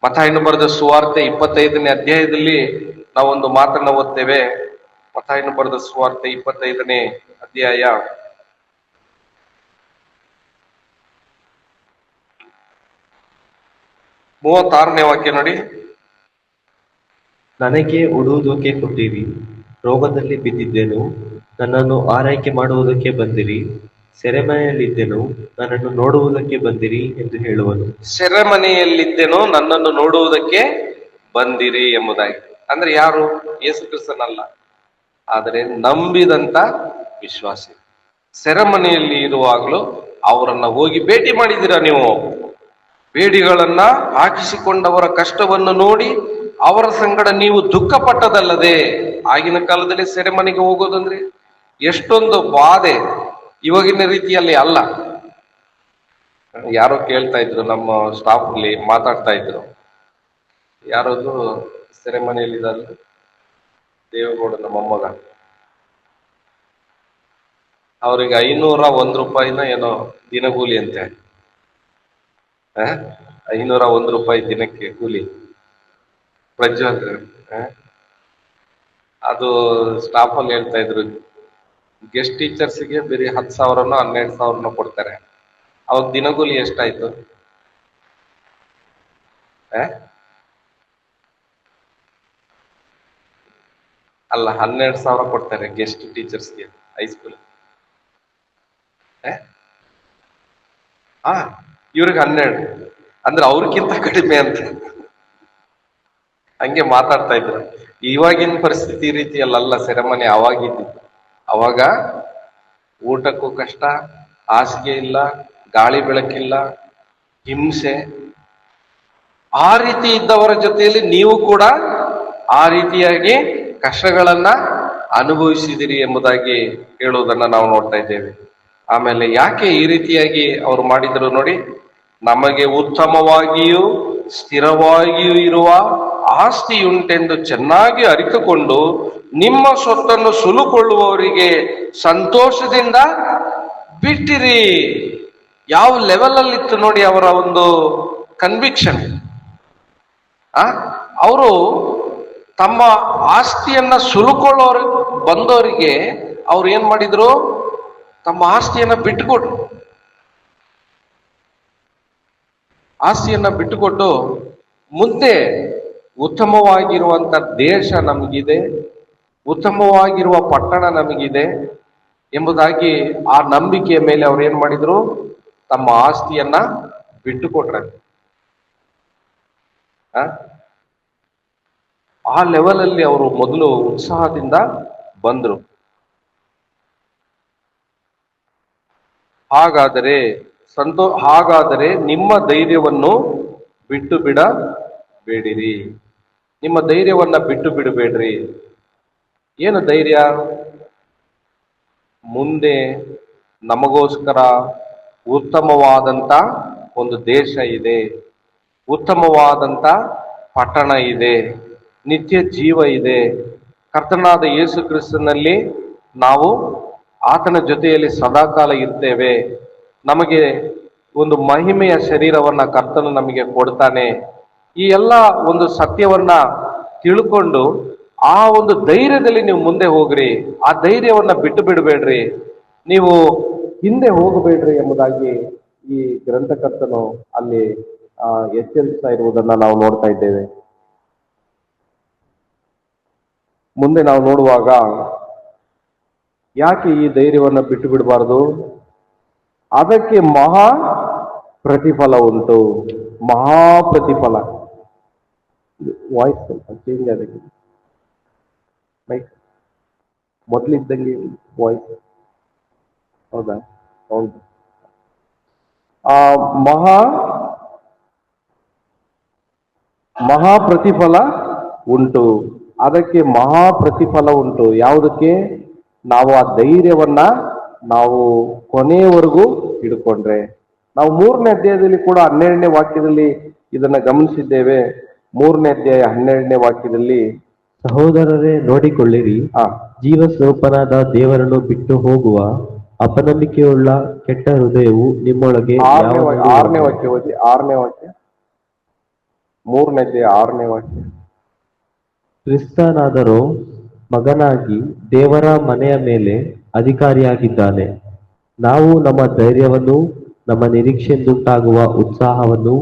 Speaker 1: ಮತ್ತಾಯನು ಬರೆದ ಸುವಾರ್ತೆ 25ನೇ ಅಧ್ಯಾಯದಲ್ಲಿ ನಾವೊಂದು ಮಾತನ್ನ ಓದ್ತೇವೆ. ಮತ್ತಾಯನು ಬರೆದ ಸುವಾರ್ತೆ 25ನೇ ಅಧ್ಯಾಯ 36ನೇ ವಾಕ್ಯ ನೋಡಿ.
Speaker 2: ನನಗೆ ಉಡುವುದಕ್ಕೆ ಕೊಟ್ಟಿರಿ, ರೋಗದಲ್ಲಿ ಬಿದ್ದಿದ್ದೆನು, ನನ್ನನ್ನು ಆರೈಕೆ ಮಾಡುವುದಕ್ಕೆ ಬಂದಿರಿ, ಸೆರೆಮನೆಯಲ್ಲಿದ್ದೆನು, ನನ್ನನ್ನು ನೋಡುವುದಕ್ಕೆ ಬಂದಿರಿ ಎಂದು ಹೇಳುವನು.
Speaker 1: ಸೆರೆಮನೆಯಲ್ಲಿದ್ದೆನು, ನನ್ನನ್ನು ನೋಡುವುದಕ್ಕೆ ಬಂದಿರಿ ಎಂಬುದಾಗಿ. ಅಂದ್ರೆ ಯಾರು? ಯೇಸು ಕ್ರಿಸ್ತನಲ್ಲ, ಆದರೆ ನಂಬಿದಂತ ವಿಶ್ವಾಸಿ. ಸೆರೆಮನೆಯಲ್ಲಿ ಇರುವಾಗಲೂ ಅವರನ್ನ ಹೋಗಿ ಭೇಟಿ ಮಾಡಿದ್ದೀರಾ ನೀವು. ಬೇಡಿಗಳನ್ನ ಹಾಕಿಸಿಕೊಂಡವರ ಕಷ್ಟವನ್ನು ನೋಡಿ ಅವರ ಸಂಗಡ ನೀವು ದುಃಖ ಪಟ್ಟದಲ್ಲದೆ. ಆಗಿನ ಕಾಲದಲ್ಲಿ ಸೆರೆಮನೆಗೆ ಹೋಗೋದಂದ್ರೆ ಎಷ್ಟೊಂದು ಬಾಧೆ, ಇವಾಗಿನ ರೀತಿಯಲ್ಲಿ ಅಲ್ಲ. ಯಾರೋ ಕೇಳ್ತಾ ಇದ್ರು, ನಮ್ಮ ಸ್ಟಾಫ್ ಅಲ್ಲಿ ಮಾತಾಡ್ತಾ ಇದ್ರು, ಯಾರದು ಸೆರೆಮನೆಯಲ್ಲಿದ್ದಾರೆ, ದೇವೇಗೌಡ ನಮ್ಮ ಮೊಮ್ಮಗ, ಅವ್ರಿಗೆ 501 ರೂಪಾಯಿನ ಏನೋ ದಿನಗೂಲಿ ಅಂತೆ. 501 ರೂಪಾಯಿ ದಿನಕ್ಕೆ ಕೂಲಿ ಪ್ರಜ್ವಲ್. ಅದು ಸ್ಟಾಫ್ ಅಲ್ಲಿ ಹೇಳ್ತಾ ಇದ್ರು, ಗೆಸ್ಟ್ ಟೀಚರ್ಸ್ಗೆ ಬರೀ 10,000ನೋ 12,000ನೋ ಕೊಡ್ತಾರೆ. ಅವಾಗ ದಿನಗೂಲಿ ಎಷ್ಟಾಯ್ತು? ಅಲ್ಲ, 12,000 ಕೊಡ್ತಾರೆ ಗೆಸ್ಟ್ ಟೀಚರ್ಸ್ಗೆ ಹೈಸ್ಕೂಲ್. ಇವ್ರಿಗೆ 12, ಅಂದ್ರೆ ಅವ್ರಿಗಿಂತ ಕಡಿಮೆ ಅಂತ ಹಂಗೆ ಮಾತಾಡ್ತಾ ಇದ್ರು. ಇವಾಗಿನ ಪರಿಸ್ಥಿತಿ ರೀತಿಯಲ್ಲ ಸೆರೆಮನೆ ಅವಾಗಿದ್ದು. ಅವಾಗ ಊಟಕ್ಕೂ ಕಷ್ಟ, ಹಾಸಿಗೆ ಇಲ್ಲ, ಗಾಳಿ ಬೆಳಕಿಲ್ಲ, ಹಿಂಸೆ. ಆ ರೀತಿ ಇದ್ದವರ ಜೊತೆಯಲ್ಲಿ ನೀವು ಕೂಡ ಆ ರೀತಿಯಾಗಿ ಕಷ್ಟಗಳನ್ನ ಅನುಭವಿಸಿದಿರಿ ಎಂಬುದಾಗಿ ಹೇಳುವುದನ್ನ ನಾವು ನೋಡ್ತಾ ಇದ್ದೇವೆ. ಆಮೇಲೆ ಯಾಕೆ ಈ ರೀತಿಯಾಗಿ ಅವರು ಮಾಡಿದ್ರು ನೋಡಿ. ನಮಗೆ ಉತ್ತಮವಾಗಿಯೂ ಸ್ಥಿರವಾಗಿಯೂ ಇರುವ ಆಸ್ತಿಯುಂಟೆಂದು ಚೆನ್ನಾಗಿ ಅರಿತುಕೊಂಡು ನಿಮ್ಮ ಸೊತ್ತನ್ನು ಸುಲುಕೊಳ್ಳುವವರಿಗೆ ಸಂತೋಷದಿಂದ ಬಿಟ್ಟಿರಿ. ಯಾವ ಲೆವೆಲ್ ಅಲ್ಲಿ ಇತ್ತು ನೋಡಿ ಅವರ ಒಂದು ಕನ್ವಿಕ್ಷನ್. ಅವರು ತಮ್ಮ ಆಸ್ತಿಯನ್ನ ಸುಲುಕೊಳ್ಳೋರು ಬಂದವರಿಗೆ ಅವ್ರು ಏನ್ ಮಾಡಿದ್ರು? ತಮ್ಮ ಆಸ್ತಿಯನ್ನ ಬಿಟ್ಟುಕೊಟ್ರು. ಆಸ್ತಿಯನ್ನ ಬಿಟ್ಟುಕೊಟ್ಟು ಮುಂದೆ ಉತ್ತಮವಾಗಿರುವಂತ ದೇಶ ನಮಗಿದೆ, ಉತ್ತಮವಾಗಿರುವ ಪಟ್ಟಣ ನಮಗಿದೆ ಎಂಬುದಾಗಿ ಆ ನಂಬಿಕೆಯ ಮೇಲೆ ಅವ್ರು ಏನ್ ಮಾಡಿದ್ರು? ತಮ್ಮ ಆಸ್ತಿಯನ್ನ ಬಿಟ್ಟುಕೊಟ್ರೆ. ಆ ಲೆವೆಲ್ ಅಲ್ಲಿ ಅವರು ಮೊದಲು ಉತ್ಸಾಹದಿಂದ ಬಂದ್ರು. ಹಾಗಾದರೆ ನಿಮ್ಮ ಧೈರ್ಯವನ್ನು ಬಿಟ್ಟು ಬಿಡಬೇಡಿರಿ. ನಿಮ್ಮ ಧೈರ್ಯವನ್ನ ಬಿಟ್ಟು ಬಿಡಬೇಡ್ರಿ. ಏನು ಧೈರ್ಯ? ಮುಂದೆ ನಮಗೋಸ್ಕರ ಉತ್ತಮವಾದಂತ ಒಂದು ದೇಶ ಇದೆ, ಉತ್ತಮವಾದಂತ ಪಟ್ಟಣ ಇದೆ, ನಿತ್ಯ ಜೀವ ಇದೆ. ಕರ್ತನಾದ ಯೇಸು ಕ್ರಿಸ್ತನಲ್ಲಿ ನಾವು ಆತನ ಜೊತೆಯಲ್ಲಿ ಸದಾಕಾಲ ಇರ್ತೇವೆ. ನಮಗೆ ಒಂದು ಮಹಿಮೆಯ ಶರೀರವನ್ನ ಕರ್ತನು ನಮಗೆ ಕೊಡ್ತಾನೆ. ಈ ಎಲ್ಲ ಒಂದು ಸತ್ಯವನ್ನ ತಿಳ್ಕೊಂಡು ಆ ಒಂದು ಧೈರ್ಯದಲ್ಲಿ ನೀವು ಮುಂದೆ ಹೋಗ್ರಿ. ಆ ಧೈರ್ಯವನ್ನ ಬಿಟ್ಟು ಬಿಡಬೇಡ್ರಿ. ನೀವು
Speaker 3: ಹಿಂದೆ ಹೋಗಬೇಡ್ರಿ ಎಂಬುದಾಗಿ ಈ ಗ್ರಂಥಕರ್ತನು ಅಲ್ಲಿ ಎಚ್ಚರಿಸ್ತಾ ಇರುವುದನ್ನ ನಾವು ನೋಡ್ತಾ ಇದ್ದೇವೆ. ಮುಂದೆ ನಾವು ನೋಡುವಾಗ ಯಾಕೆ ಈ ಧೈರ್ಯವನ್ನ ಬಿಟ್ಟು ಬಿಡಬಾರದು? ಅದಕ್ಕೆ ಮಹಾ ಪ್ರತಿಫಲ ಉಂಟು. ಮಹಾ ಪ್ರತಿಫಲ. ವಾಯ್ಸ್ ಸ್ವಲ್ಪ ಚೇಂಜ್ ಅದಕ್ಕೆ ಮೈಕ್ ಮೊದಲಿದ್ದಂಗೆ ವಾಯ್ಸ್. ಹೌದಾ? ಹೌದು. ಮಹಾ ಪ್ರತಿಫಲ ಉಂಟು. ಅದಕ್ಕೆ ಮಹಾ ಪ್ರತಿಫಲ ಉಂಟು. ಯಾವುದಕ್ಕೆ? ನಾವು ಆ ಧೈರ್ಯವನ್ನ ನಾವು ಕೊನೆಯವರೆಗೂ ಹಿಡ್ಕೊಂಡ್ರೆ. ನಾವು 3ನೇ ಅಧ್ಯಾಯದಲ್ಲಿ ಕೂಡ 12ನೇ ವಾಕ್ಯದಲ್ಲಿ ಇದನ್ನ ಗಮನಿಸಿದ್ದೇವೆ. 3ನೇ ಅಧ್ಯಾಯ 12ನೇ ವಾಕ್ಯದಲ್ಲಿ,
Speaker 2: ಸಹೋದರರೇ ನೋಡಿಕೊಳ್ಳಿರಿ, ಜೀವ ಸ್ವರೂಪನಾದ ದೇವರನ್ನು ಬಿಟ್ಟು ಹೋಗುವ ಅಪನಂಬಿಕೆಯುಳ್ಳ ಕೆಟ್ಟ ಹೃದಯವು ನಿಮ್ಮೊಳಗೆ
Speaker 3: 6ನೇ ವಾಕ್ಯ ಓದಿ. 6ನೇ ವಾಕ್ಯ, 3ನೇ ಅಧ್ಯಾಯ 6ನೇ ವಾಕ್ಯ.
Speaker 2: ಕ್ರಿಸ್ತನಾದರೋ ಮಗನಾಗಿ ದೇವರ ಮನೆಯ ಮೇಲೆ ಅಧಿಕಾರಿಯಾಗಿದ್ದಾನೆ. ನಾವು ನಮ್ಮ ಧೈರ್ಯವನ್ನು, ನಮ್ಮ ನಿರೀಕ್ಷೆಯಿಂದುಂಟಾಗುವ ಉತ್ಸಾಹವನ್ನು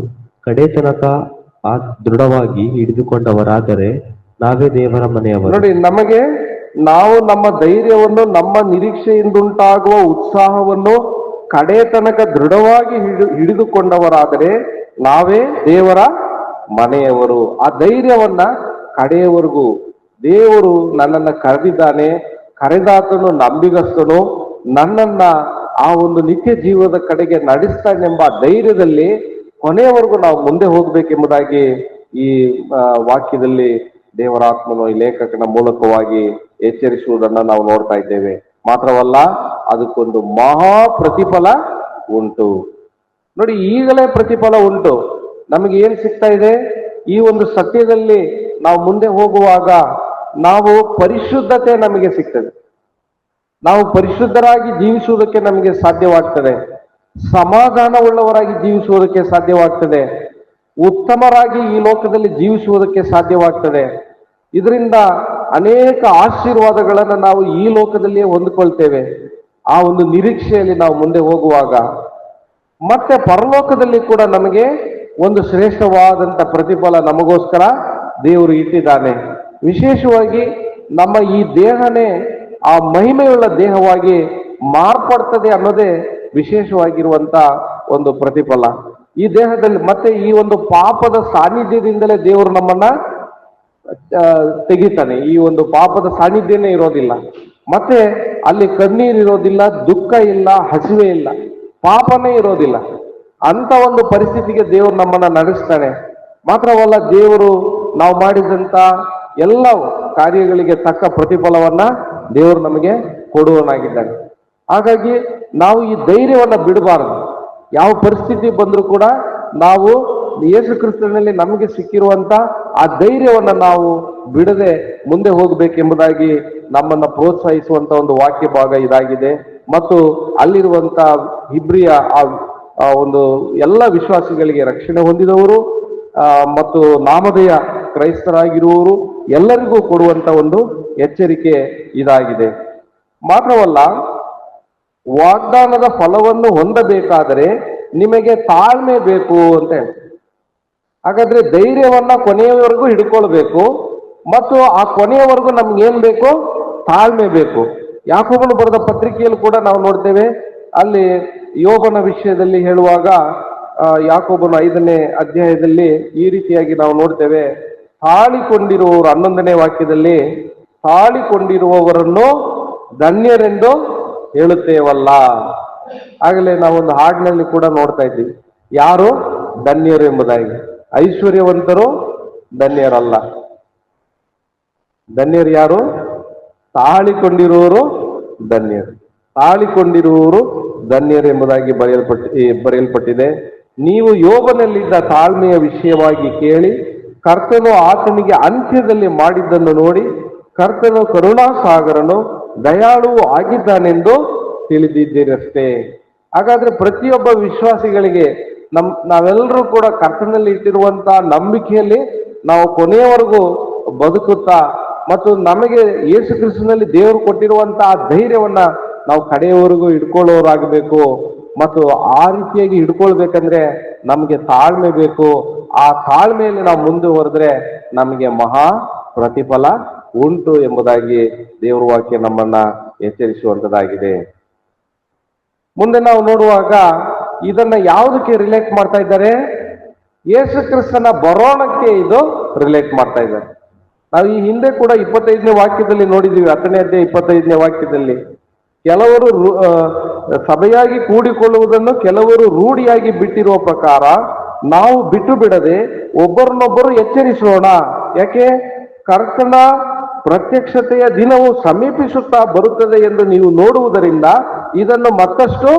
Speaker 2: ಕಡೆ ತನಕ ದೃಢವಾಗಿ ಹಿಡಿದುಕೊಂಡವರಾದರೆ ನಾವೇ ದೇವರ ಮನೆಯವರು.
Speaker 3: ನೋಡಿ, ನಾವು ನಮ್ಮ ಧೈರ್ಯವನ್ನು, ನಮ್ಮ ನಿರೀಕ್ಷೆಯಿಂದುಂಟಾಗುವ ಉತ್ಸಾಹವನ್ನು ಕಡೆ ತನಕ ದೃಢವಾಗಿ ಹಿಡಿದುಕೊಂಡವರಾದರೆ ನಾವೇ ದೇವರ ಮನೆಯವರು. ಆ ಧೈರ್ಯವನ್ನ ಕಡೆಯವರೆಗೂ, ದೇವರು ನನ್ನನ್ನ ಕರೆದಿದ್ದಾನೆ, ಕರೆದಾತನು ನಂಬಿಗಸ್ತನು, ನನ್ನನ್ನ ಆ ಒಂದು ನಿತ್ಯ ಜೀವದ ಕಡೆಗೆ ನಡೆಸ್ತಾನೆಂಬ ಧೈರ್ಯದಲ್ಲಿ ಕೊನೆಯವರೆಗೂ ನಾವು ಮುಂದೆ ಹೋಗ್ಬೇಕೆಂಬುದಾಗಿ ಈ ವಾಕ್ಯದಲ್ಲಿ ದೇವರಾತ್ಮನು ಈ ಲೇಖಕನ ಮೂಲಕವಾಗಿ ಎಚ್ಚರಿಸುವುದನ್ನ ನಾವು ನೋಡ್ತಾ ಇದ್ದೇವೆ. ಮಾತ್ರವಲ್ಲ, ಅದಕ್ಕೊಂದು ಮಹಾ ಪ್ರತಿಫಲ ಉಂಟು. ನೋಡಿ, ಈಗಲೇ ಪ್ರತಿಫಲ ಉಂಟು. ನಮಗೆ ಏನ್ ಸಿಗ್ತಾ ಇದೆ? ಈ ಒಂದು ಸತ್ಯದಲ್ಲಿ ನಾವು ಮುಂದೆ ಹೋಗುವಾಗ ನಾವು ಪರಿಶುದ್ಧತೆ ನಮಗೆ ಸಿಗ್ತದೆ. ನಾವು ಪರಿಶುದ್ಧರಾಗಿ ಜೀವಿಸುವುದಕ್ಕೆ ನಮಗೆ ಸಾಧ್ಯವಾಗ್ತದೆ. ಸಮಾಧಾನವುಳ್ಳವರಾಗಿ ಜೀವಿಸುವುದಕ್ಕೆ ಸಾಧ್ಯವಾಗ್ತದೆ. ಉತ್ತಮರಾಗಿ ಈ ಲೋಕದಲ್ಲಿ ಜೀವಿಸುವುದಕ್ಕೆ ಸಾಧ್ಯವಾಗ್ತದೆ. ಇದರಿಂದ ಅನೇಕ ಆಶೀರ್ವಾದಗಳನ್ನು ನಾವು ಈ ಲೋಕದಲ್ಲಿಯೇ ಹೊಂದಿಕೊಳ್ತೇವೆ. ಆ ಒಂದು ನಿರೀಕ್ಷೆಯಲ್ಲಿ ನಾವು ಮುಂದೆ ಹೋಗುವಾಗ ಮತ್ತೆ ಪರಲೋಕದಲ್ಲಿ ಕೂಡ ನಮಗೆ ಒಂದು ಶ್ರೇಷ್ಠವಾದಂಥ ಪ್ರತಿಫಲ ನಮಗೋಸ್ಕರ ದೇವರು ಇಟ್ಟಿದ್ದಾನೆ. ವಿಶೇಷವಾಗಿ ನಮ್ಮ ಈ ದೇಹನೇ ಆ ಮಹಿಮೆಯುಳ್ಳ ದೇಹವಾಗಿ ಮಾರ್ಪಡ್ತದೆ ಅನ್ನೋದೇ ವಿಶೇಷವಾಗಿರುವಂತ ಒಂದು ಪ್ರತಿಫಲ. ಈ ದೇಹದಲ್ಲಿ ಮತ್ತೆ ಈ ಒಂದು ಪಾಪದ ಸಾನ್ನಿಧ್ಯದಿಂದಲೇ ದೇವರು ನಮ್ಮನ್ನ ತೆಗಿತಾನೆ. ಈ ಒಂದು ಪಾಪದ ಸಾನ್ನಿಧ್ಯನೇ ಇರೋದಿಲ್ಲ, ಮತ್ತೆ ಅಲ್ಲಿ ಕಣ್ಣೀರು ಇರೋದಿಲ್ಲ, ದುಃಖ ಇಲ್ಲ, ಹಸಿವೆ ಇಲ್ಲ, ಪಾಪನೇ ಇರೋದಿಲ್ಲ. ಅಂತ ಒಂದು ಪರಿಸ್ಥಿತಿಗೆ ದೇವರು ನಮ್ಮನ್ನ ನಡೆಸ್ತಾನೆ. ಮಾತ್ರವಲ್ಲ, ದೇವರು ನಾವು ಮಾಡಿದಂತ ಎಲ್ಲ ಕಾರ್ಯಗಳಿಗೆ ತಕ್ಕ ಪ್ರತಿಫಲವನ್ನ ದೇವರು ನಮಗೆ ಕೊಡುವನಾಗಿದ್ದಾನೆ. ಹಾಗಾಗಿ ನಾವು ಈ ಧೈರ್ಯವನ್ನ ಬಿಡಬಾರದು. ಯಾವ ಪರಿಸ್ಥಿತಿ ಬಂದರೂ ಕೂಡ ನಾವು ಯೇಸು ಕ್ರಿಸ್ತನಲ್ಲಿ ನಮಗೆ ಸಿಕ್ಕಿರುವಂತ ಆ ಧೈರ್ಯವನ್ನ ನಾವು ಬಿಡದೆ ಮುಂದೆ ಹೋಗಬೇಕೆಂಬುದಾಗಿ ನಮ್ಮನ್ನ ಪ್ರೋತ್ಸಾಹಿಸುವಂತ ಒಂದು ವಾಕ್ಯ ಭಾಗ ಇದಾಗಿದೆ. ಮತ್ತು ಅಲ್ಲಿರುವಂತ ಇಬ್ರಿಯ ಆ ಒಂದು ಎಲ್ಲ ವಿಶ್ವಾಸಿಗಳಿಗೆ, ರಕ್ಷಣೆ ಹೊಂದಿದವರು ಮತ್ತು ನಾಮಧೇಯ ಕ್ರೈಸ್ತರಾಗಿರುವವರು ಎಲ್ಲರಿಗೂ ಕೊಡುವಂತ ಒಂದು ಎಚ್ಚರಿಕೆ ಇದಾಗಿದೆ. ಮಾತ್ರವಲ್ಲ, ವಾಗ್ದಾನದ ಫಲವನ್ನು ಹೊಂದಬೇಕಾದರೆ ನಿಮಗೆ ತಾಳ್ಮೆ ಬೇಕು ಅಂತ ಹೇಳ್ತಾರೆ. ಹಾಗಾದ್ರೆ ಧೈರ್ಯವನ್ನ ಕೊನೆಯವರೆಗೂ ಹಿಡ್ಕೊಳ್ಬೇಕು, ಮತ್ತು ಆ ಕೊನೆಯವರೆಗೂ ನಮ್ಗೆ ಏನ್ ಬೇಕು? ತಾಳ್ಮೆ ಬೇಕು. ಯಾಕೋಬನು ಬರೆದ ಪತ್ರಿಕೆಯಲ್ಲಿ ಕೂಡ ನಾವು ನೋಡ್ತೇವೆ. ಅಲ್ಲಿ ಯೋಬನ ವಿಷಯದಲ್ಲಿ ಹೇಳುವಾಗ ಯಾಕೋಬನ 5ನೇ ಅಧ್ಯಾಯದಲ್ಲಿ ಈ ರೀತಿಯಾಗಿ ನಾವು ನೋಡ್ತೇವೆ. ತಾಳಿಕೊಂಡಿರುವವರು 11ನೇ ವಾಕ್ಯದಲ್ಲಿ, ತಾಳಿಕೊಂಡಿರುವವರನ್ನು ಧನ್ಯರೆಂದು ಹೇಳುತ್ತೇವಲ್ಲ. ಆಗಲೇ ನಾವೊಂದು ಹಾಡಿನಲ್ಲಿ ಕೂಡ ನೋಡ್ತಾ ಇದ್ದೀವಿ, ಯಾರು ಧನ್ಯರು ಎಂಬುದಾಗಿ. ಐಶ್ವರ್ಯವಂತರು ಧನ್ಯರಲ್ಲ. ಧನ್ಯರು ಯಾರು? ತಾಳಿಕೊಂಡಿರುವವರು ಧನ್ಯರು. ತಾಳಿಕೊಂಡಿರುವವರು ಧನ್ಯರು ಎಂಬುದಾಗಿ ಬರೆಯಲ್ಪಟ್ಟಿದೆ. ನೀವು ಯೋಬನಲ್ಲಿದ್ದ ತಾಳ್ಮೆಯ ವಿಷಯವಾಗಿ ಕೇಳಿ, ಕರ್ತನು ಆತನಿಗೆ ಅಂತ್ಯದಲ್ಲಿ ಮಾಡಿದ್ದನ್ನು ನೋಡಿ, ಕರ್ತನು ಕರುಣಾಸಾಗರನು ದಯಾಳುವು ಆಗಿದ್ದಾನೆಂದು ತಿಳಿದಿದ್ದೀರಷ್ಟೇ. ಹಾಗಾದ್ರೆ ಪ್ರತಿಯೊಬ್ಬ ವಿಶ್ವಾಸಿಗಳಿಗೆ ನಾವೆಲ್ಲರೂ ಕೂಡ ಕರ್ತನಲ್ಲಿ ಇಟ್ಟಿರುವಂತಹ ನಂಬಿಕೆಯಲ್ಲಿ ನಾವು ಕೊನೆಯವರೆಗೂ ಬದುಕುತ್ತಾ, ಮತ್ತು ನಮಗೆ ಯೇಸು ಕ್ರಿಸ್ತನಲ್ಲಿ ದೇವರು ಕೊಟ್ಟಿರುವಂತಹ ಧೈರ್ಯವನ್ನ ನಾವು ಕಡೆಯವರೆಗೂ ಹಿಡ್ಕೊಳ್ಳೋರಾಗಬೇಕು. ಮತ್ತು ಆ ರೀತಿಯಾಗಿ ಹಿಡ್ಕೊಳ್ಬೇಕಂದ್ರೆ ನಮಗೆ ತಾಳ್ಮೆ ಬೇಕು. ಆ ತಾಳ್ಮೆಯಲ್ಲಿ ನಾವು ಮುಂದುವರೆದ್ರೆ ನಮಗೆ ಮಹಾ ಪ್ರತಿಫಲ ಉಂಟು ಎಂಬುದಾಗಿ ದೇವರ ವಾಕ್ಯ ನಮ್ಮನ್ನ ಎಚ್ಚರಿಸುವಂತದ್ದಾಗಿದೆ. ಮುಂದೆ ನಾವು ನೋಡುವಾಗ ಇದನ್ನ ಯಾವುದಕ್ಕೆ ರಿಲೇಟ್ ಮಾಡ್ತಾ ಇದ್ದಾರೆ? ಯೇಸು ಕ್ರಿಸ್ತನ ಬರೋಣಕ್ಕೆ ಇದು ರಿಲೇಟ್ ಮಾಡ್ತಾ ಇದ್ದಾರೆ. ನಾವು ಈ ಹಿಂದೆ ಕೂಡ 25ನೇ ವಾಕ್ಯದಲ್ಲಿ ನೋಡಿದೀವಿ, 10ನೇ ಅಧ್ಯಾಯ 25ನೇ ವಾಕ್ಯದಲ್ಲಿ ಕೆಲವರು ಸಭೆಯಾಗಿ ಕೂಡಿಕೊಳ್ಳುವುದನ್ನು ಕೆಲವರು ರೂಢಿಯಾಗಿ ಬಿಟ್ಟಿರುವ ಪ್ರಕಾರ ನಾವು ಬಿಟ್ಟು ಬಿಡದೆ ಒಬ್ಬರನ್ನೊಬ್ಬರು ಎಚ್ಚರಿಸೋಣ. ಯಾಕೆ? ಕರ್ತನ ಪ್ರತ್ಯಕ್ಷತೆಯ ದಿನವು ಸಮೀಪಿಸುತ್ತಾ ಬರುತ್ತದೆ ಎಂದು ನೀವು ನೋಡುವುದರಿಂದ ಇದನ್ನು ಮತ್ತಷ್ಟು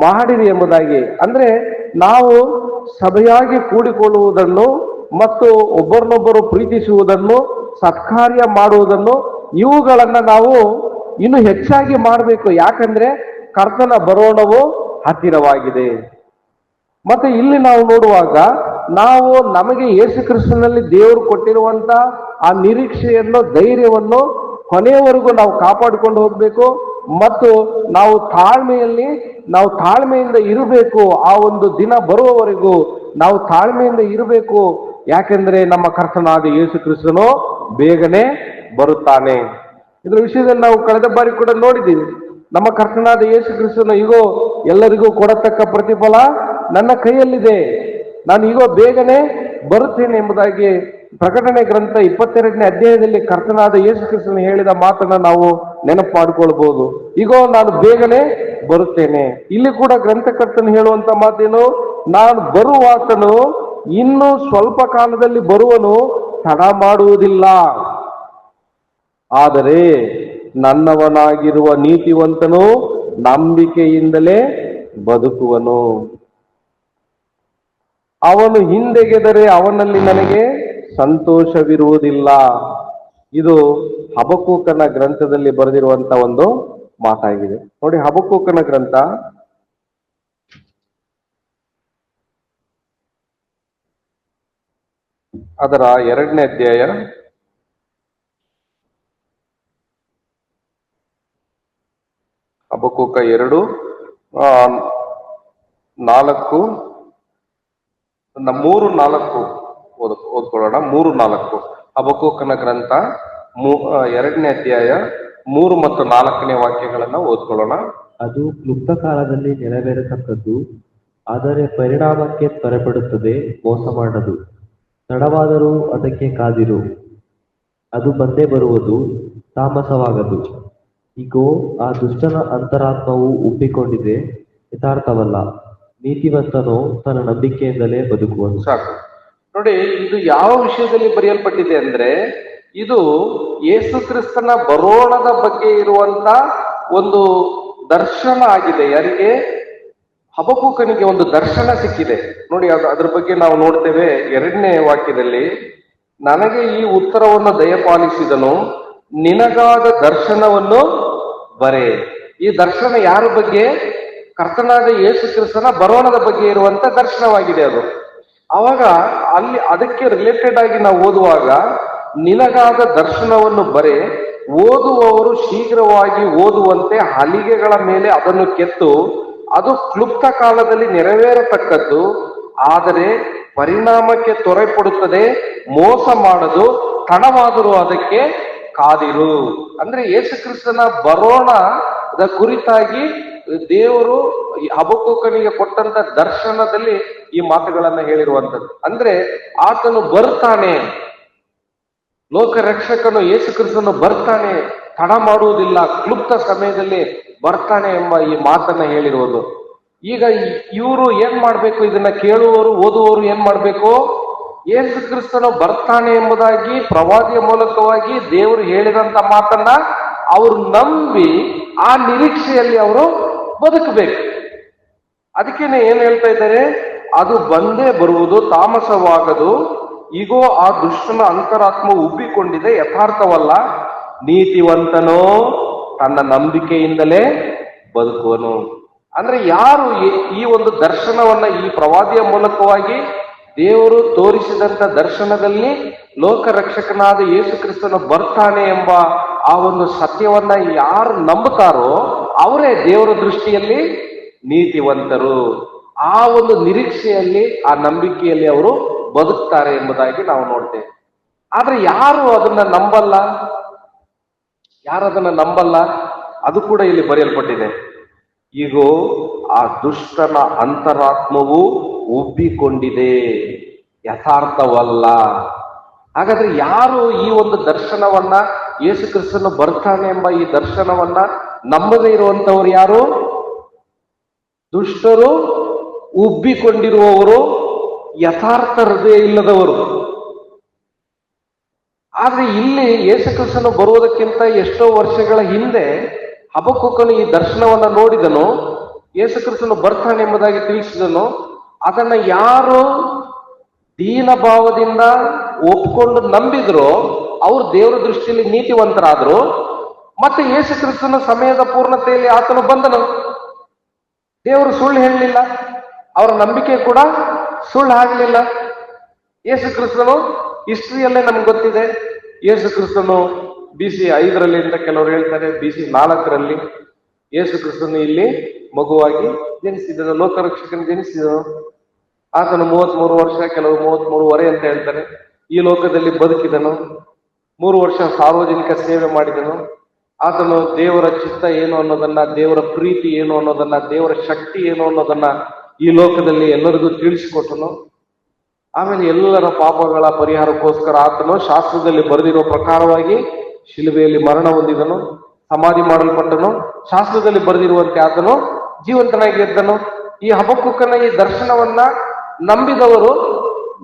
Speaker 3: ಮಾಡಿರಿ ಎಂಬುದಾಗಿ. ಅಂದ್ರೆ ನಾವು ಸಭೆಯಾಗಿ ಕೂಡಿಕೊಳ್ಳುವುದನ್ನು ಮತ್ತು ಒಬ್ಬರನ್ನೊಬ್ಬರು ಪ್ರೀತಿಸುವುದನ್ನು, ಸತ್ಕಾರ್ಯ ಮಾಡುವುದನ್ನು, ಇವುಗಳನ್ನ ನಾವು ಇನ್ನು ಹೆಚ್ಚಾಗಿ ಮಾಡಬೇಕು. ಯಾಕಂದ್ರೆ ಕರ್ತನ ಬರೋಣವು ಹತ್ತಿರವಾಗಿದೆ. ಮತ್ತೆ ಇಲ್ಲಿ ನಾವು ನೋಡುವಾಗ ನಾವು ನಮಗೆ ಯೇಸು ಕ್ರಿಸ್ತನಲ್ಲಿ ದೇವರು ಕೊಟ್ಟಿರುವಂತ ಆ ನಿರೀಕ್ಷೆಯನ್ನು, ಧೈರ್ಯವನ್ನು ಕೊನೆಯವರೆಗೂ ನಾವು ಕಾಪಾಡಿಕೊಂಡು ಹೋಗ್ಬೇಕು. ಮತ್ತು ನಾವು ತಾಳ್ಮೆಯಿಂದ ಇರಬೇಕು. ಆ ಒಂದು ದಿನ ಬರುವವರೆಗೂ ನಾವು ತಾಳ್ಮೆಯಿಂದ ಇರಬೇಕು. ಯಾಕೆಂದ್ರೆ ನಮ್ಮ ಕರ್ತನಾದ ಯೇಸು ಕ್ರಿಸ್ತನು ಬೇಗನೆ ಬರುತ್ತಾನೆ. ಇದರ ವಿಷಯದಲ್ಲಿ ನಾವು ಕಳೆದ ಬಾರಿ ಕೂಡ ನೋಡಿದ್ದೀವಿ. ನಮ್ಮ ಕರ್ತನಾದ ಯೇಸು ಕ್ರಿಸ್ತನು ಈಗೋ ಎಲ್ಲರಿಗೂ ಕೊಡತಕ್ಕ ಪ್ರತಿಫಲ ನನ್ನ ಕೈಯಲ್ಲಿದೆ, ನಾನು ಈಗೋ ಬೇಗನೆ ಬರುತ್ತೇನೆ ಎಂಬುದಾಗಿ ಪ್ರಕಟಣೆ ಗ್ರಂಥ 22ನೇ ಅಧ್ಯಾಯದಲ್ಲಿ ಕರ್ತನಾದ ಯೇಸು ಕ್ರಿಸ್ತನು ಹೇಳಿದ ಮಾತನ್ನ ನಾವು ನೆನಪು ಮಾಡಿಕೊಳ್ಬಹುದು. ಈಗೋ ನಾನು ಬೇಗನೆ ಬರುತ್ತೇನೆ. ಇಲ್ಲಿ ಕೂಡ ಗ್ರಂಥಕರ್ತನು ಹೇಳುವಂತ ಮಾತೇನು? ನಾನು ಬರುವಾತನು ಇನ್ನು ಸ್ವಲ್ಪ ಕಾಲದಲ್ಲಿ ಬರುವನು, ತಡ ಮಾಡುವುದಿಲ್ಲ. ಆದರೆ ನನ್ನವನಾಗಿರುವ ನೀತಿವಂತನು ನಂಬಿಕೆಯಿಂದಲೇ ಬದುಕುವನು. ಅವನು ಹಿಂದೆಗೆದರೆ ಅವನಲ್ಲಿ ನನಗೆ ಸಂತೋಷವಿರುವುದಿಲ್ಲ. ಇದು ಹಬಕ್ಕೂಕನ ಗ್ರಂಥದಲ್ಲಿ ಬರೆದಿರುವಂತ ಒಂದು ಮಾತಾಗಿದೆ. ನೋಡಿ, ಹಬಕ್ಕೂಕನ ಗ್ರಂಥ ಅದರ 2ನೇ ಅಧ್ಯಾಯ ಹಬಕ್ಕೂಕ 2:4 3:4 ಓದ್ಕೊಳ್ಳೋಣ. 3:4 ಹಬಕ್ಕೂಕನ ಗ್ರಂಥ 2ನೇ ಅಧ್ಯಾಯ 3 ಮತ್ತು 4ನೇ ವಾಕ್ಯಗಳನ್ನ ಓದ್ಕೊಳ್ಳೋಣ.
Speaker 2: ಅದು ಕ್ಲುಪ್ತ ಕಾಲದಲ್ಲಿ ನೆರವೇರತಕ್ಕದ್ದು, ಆದರೆ ಪರಿಣಾಮಕ್ಕೆ ತ್ವರೆಪಡುತ್ತದೆ, ಮೋಸ ಮಾಡದು. ತಡವಾದರೂ ಅದಕ್ಕೆ ಕಾದಿರು, ಅದು ಬಂದೇ ಬರುವುದು, ತಾಮಸವಾಗದು. ಇಗೋ, ಆ ದುಷ್ಟನ ಅಂತರಾತ್ಮವು ಉಬ್ಬಿಕೊಂಡಿದೆ, ಯಥಾರ್ಥವಲ್ಲ. ನೀತಿವಂತನು ತನ್ನ ನಂಬಿಕೆಯಿಂದಲೇ ಬದುಕುವನು.
Speaker 3: ಸಾಕು. ನೋಡಿ, ಇದು ಯಾವ ವಿಷಯದಲ್ಲಿ ಬರೆಯಲ್ಪಟ್ಟಿದೆ ಅಂದ್ರೆ, ಇದು ಯೇಸು ಕ್ರಿಸ್ತನ ಬರೋಣದ ಬಗ್ಗೆ ಇರುವಂತ ಒಂದು ದರ್ಶನ ಆಗಿದೆ. ಯಾರಿಗೆ? ಹಬಕ್ಕೂಕನಿಗೆ ಒಂದು ದರ್ಶನ ಸಿಕ್ಕಿದೆ. ನೋಡಿ, ಅದ್ರ ಬಗ್ಗೆ ನಾವು ನೋಡ್ತೇವೆ 2ನೇ ವಾಕ್ಯದಲ್ಲಿ. ನನಗೆ ಈ ಉತ್ತರವನ್ನು ದಯಪಾಲಿಸಿದನು, ನಿನಗಾದ ದರ್ಶನವನ್ನು ಬರೆ. ಈ ದರ್ಶನ ಯಾರ ಬಗ್ಗೆ? ಕರ್ತನಾದ ಯೇಸು ಕ್ರಿಸ್ತನ ಬರೋಣದ ಬಗ್ಗೆ ಇರುವಂತ ದರ್ಶನವಾಗಿದೆ ಅದು. ಅವಾಗ ಅಲ್ಲಿ ಅದಕ್ಕೆ ರಿಲೇಟೆಡ್ ಆಗಿ ನಾವು ಓದುವಾಗ, ನಿನಗಾದ ದರ್ಶನವನ್ನು ಬರೆ, ಓದುವವರು ಶೀಘ್ರವಾಗಿ ಓದುವಂತೆ ಹಲಿಗೆಗಳ ಮೇಲೆ ಅದನ್ನು ಕೆತ್ತು, ಅದು ಕ್ಲುಪ್ತ ಕಾಲದಲ್ಲಿ ನೆರವೇರತಕ್ಕದ್ದು, ಆದರೆ ಪರಿಣಾಮಕ್ಕೆ ತ್ವರೆಪಡುತ್ತದೆ, ಮೋಸ ಮಾಡದು, ತಡವಾದರೂ ಅದಕ್ಕೆ ಕಾದಿರು. ಅಂದ್ರೆ ಯೇಸು ಕ್ರಿಸ್ತನ ಬರೋಣದ ಕುರಿತಾಗಿ ದೇವರು ಹಬಕ್ಕೂಕನಿಗೆ ಕೊಟ್ಟಂತ ದರ್ಶನದಲ್ಲಿ ಈ ಮಾತುಗಳನ್ನ ಹೇಳಿರುವಂಥದ್ದು. ಅಂದ್ರೆ ಆತನು ಬರ್ತಾನೆ, ಲೋಕ ರಕ್ಷಕನು ಯೇಸು ಕ್ರಿಸ್ತನು ಬರ್ತಾನೆ, ತಡ ಮಾಡುವುದಿಲ್ಲ, ಕ್ಲುಪ್ತ ಸಮಯದಲ್ಲಿ ಬರ್ತಾನೆ ಎಂಬ ಈ ಮಾತನ್ನ ಹೇಳಿರುವುದು. ಈಗ ಇವರು ಏನ್ ಮಾಡ್ಬೇಕು? ಇದನ್ನ ಕೇಳುವವರು, ಓದುವವರು ಏನ್ ಮಾಡ್ಬೇಕು? ಯೇಸು ಕ್ರಿಸ್ತನು ಬರ್ತಾನೆ ಎಂಬುದಾಗಿ ಪ್ರವಾದಿಯ ಮೂಲಕವಾಗಿ ದೇವರು ಹೇಳಿದಂತ ಮಾತನ್ನ ಅವರು ನಂಬಿ ಆ ನಿರೀಕ್ಷೆಯಲ್ಲಿ ಅವರು ಬದುಕಬೇಕು. ಅದಕ್ಕೇನೆ ಏನ್ ಹೇಳ್ತಾ ಇದ್ದಾರೆ? ಅದು ಬಂದೇ ಬರುವುದು, ತಾಮಸವಾಗದು. ಈಗೋ ಆ ದುಷ್ಟನ ಅಂತರಾತ್ಮ ಉಬ್ಬಿಕೊಂಡಿದೆ, ಯಥಾರ್ಥವಲ್ಲ. ನೀತಿವಂತನೋ ತನ್ನ ನಂಬಿಕೆಯಿಂದಲೇ ಬದುಕುವನು. ಅಂದ್ರೆ ಯಾರು ಈ ಒಂದು ದರ್ಶನವನ್ನ, ಈ ಪ್ರವಾದಿಯ ಮೂಲಕವಾಗಿ ದೇವರು ತೋರಿಸಿದಂತ ದರ್ಶನದಲ್ಲಿ ಲೋಕ ರಕ್ಷಕನಾದ ಯೇಸು ಕ್ರಿಸ್ತನು ಬರ್ತಾನೆ ಎಂಬ ಆ ಒಂದು ಸತ್ಯವನ್ನ ಯಾರು ನಂಬುತ್ತಾರೋ ಅವರೇ ದೇವರ ದೃಷ್ಟಿಯಲ್ಲಿ ನೀತಿವಂತರು. ಆ ಒಂದು ನಿರೀಕ್ಷೆಯಲ್ಲಿ, ಆ ನಂಬಿಕೆಯಲ್ಲಿ ಅವರು ಬದುಕ್ತಾರೆ ಎಂಬುದಾಗಿ ನಾವು ನೋಡ್ತೇವೆ. ಆದ್ರೆ ಯಾರು ಅದನ್ನ ನಂಬಲ್ಲ, ಅದು ಕೂಡ ಇಲ್ಲಿ ಬರೆಯಲ್ಪಟ್ಟಿದೆ. ಈಗ ಆ ದುಷ್ಟನ ಅಂತರಾತ್ಮವು ಉಬ್ಬಿಕೊಂಡಿದೆ, ಯಥಾರ್ಥವಲ್ಲ. ಹಾಗಾದ್ರೆ ಯಾರು ಈ ಒಂದು ದರ್ಶನವನ್ನ, ಯೇಸು ಕ್ರಿಸ್ತನು ಬರ್ತಾನೆ ಎಂಬ ಈ ದರ್ಶನವನ್ನ ನಂಬದೇ ಇರುವಂತವ್ರು ಯಾರು? ದುಷ್ಟರು, ಉಬ್ಬಿಕೊಂಡಿರುವವರು, ಯಥಾರ್ಥ ಹೃದಯ ಇಲ್ಲದವರು. ಆದ್ರೆ ಇಲ್ಲಿ ಯೇಸು ಕ್ರಿಸ್ತನು ಬರುವುದಕ್ಕಿಂತ ಎಷ್ಟೋ ವರ್ಷಗಳ ಹಿಂದೆ ಹಬಕ್ಕೂಕನು ಈ ದರ್ಶನವನ್ನ ನೋಡಿದನು, ಯೇಸು ಕ್ರಿಸ್ತನು ಬರ್ತಾನೆ ಎಂಬುದಾಗಿ ತಿಳಿಸಿದನು. ಅದನ್ನ ಯಾರು ದೀನ ಭಾವದಿಂದ ಒಪ್ಕೊಂಡು ನಂಬಿದ್ರು ಅವ್ರು ದೇವರ ದೃಷ್ಟಿಯಲ್ಲಿ ನೀತಿವಂತರಾದ್ರು. ಮತ್ತೆ ಯೇಸು ಕ್ರಿಸ್ತನ ಸಮಯದ ಪೂರ್ಣತೆಯಲ್ಲಿ ಆತನು ಬಂದನು. ದೇವರು ಸುಳ್ಳು ಹೇಳಲಿಲ್ಲ, ಅವರ ನಂಬಿಕೆ ಕೂಡ ಸುಳ್ಳು ಆಗಲಿಲ್ಲ. ಯೇಸು ಕ್ರಿಸ್ತನು ಹಿಸ್ಟ್ರಿಯಲ್ಲೇ ನಮ್ಗೆ ಗೊತ್ತಿದೆ. ಯೇಸು ಕ್ರಿಸ್ತನು BC 5 ಅಂತ ಕೆಲವರು ಹೇಳ್ತಾರೆ, BC 4 ಯೇಸು ಕ್ರಿಸ್ತನು ಇಲ್ಲಿ ಮಗುವಾಗಿ ಜನಿಸಿದನು, ಲೋಕರಕ್ಷಕನು ಜನಿಸಿದನು. ಆತನು 33 ವರ್ಷ, ಕೆಲವು 33.5 ಅಂತ ಹೇಳ್ತಾರೆ, ಈ ಲೋಕದಲ್ಲಿ ಬದುಕಿದನು. 3 ವರ್ಷ ಸಾರ್ವಜನಿಕ ಸೇವೆ ಮಾಡಿದನು. ಆತನು ದೇವರ ಚಿತ್ತ ಏನು ಅನ್ನೋದನ್ನ, ದೇವರ ಪ್ರೀತಿ ಏನು ಅನ್ನೋದನ್ನ, ದೇವರ ಶಕ್ತಿ ಏನು ಅನ್ನೋದನ್ನ ಈ ಲೋಕದಲ್ಲಿ ಎಲ್ಲರಿಗೂ ತಿಳಿಸಿಕೊಟ್ಟನು. ಆಮೇಲೆ ಎಲ್ಲರ ಪಾಪಗಳ ಪರಿಹಾರಕ್ಕೋಸ್ಕರ ಆತನು ಶಾಸ್ತ್ರದಲ್ಲಿ ಬರೆದಿರೋ ಪ್ರಕಾರವಾಗಿ ಶಿಲುಬೆಯಲ್ಲಿ ಮರಣ ಹೊಂದಿದನು, ಸಮಾಧಿ ಮಾಡಲ್ಪಟ್ಟನು. ಶಾಸ್ತ್ರದಲ್ಲಿ ಬರೆದಿರುವಂತೆ ಆತನು ಜೀವಂತನಾಗಿ ಎದ್ದನು. ಈ ಹಬಕ್ಕೂಕನ ಈ ದರ್ಶನವನ್ನ ನಂಬಿದವರು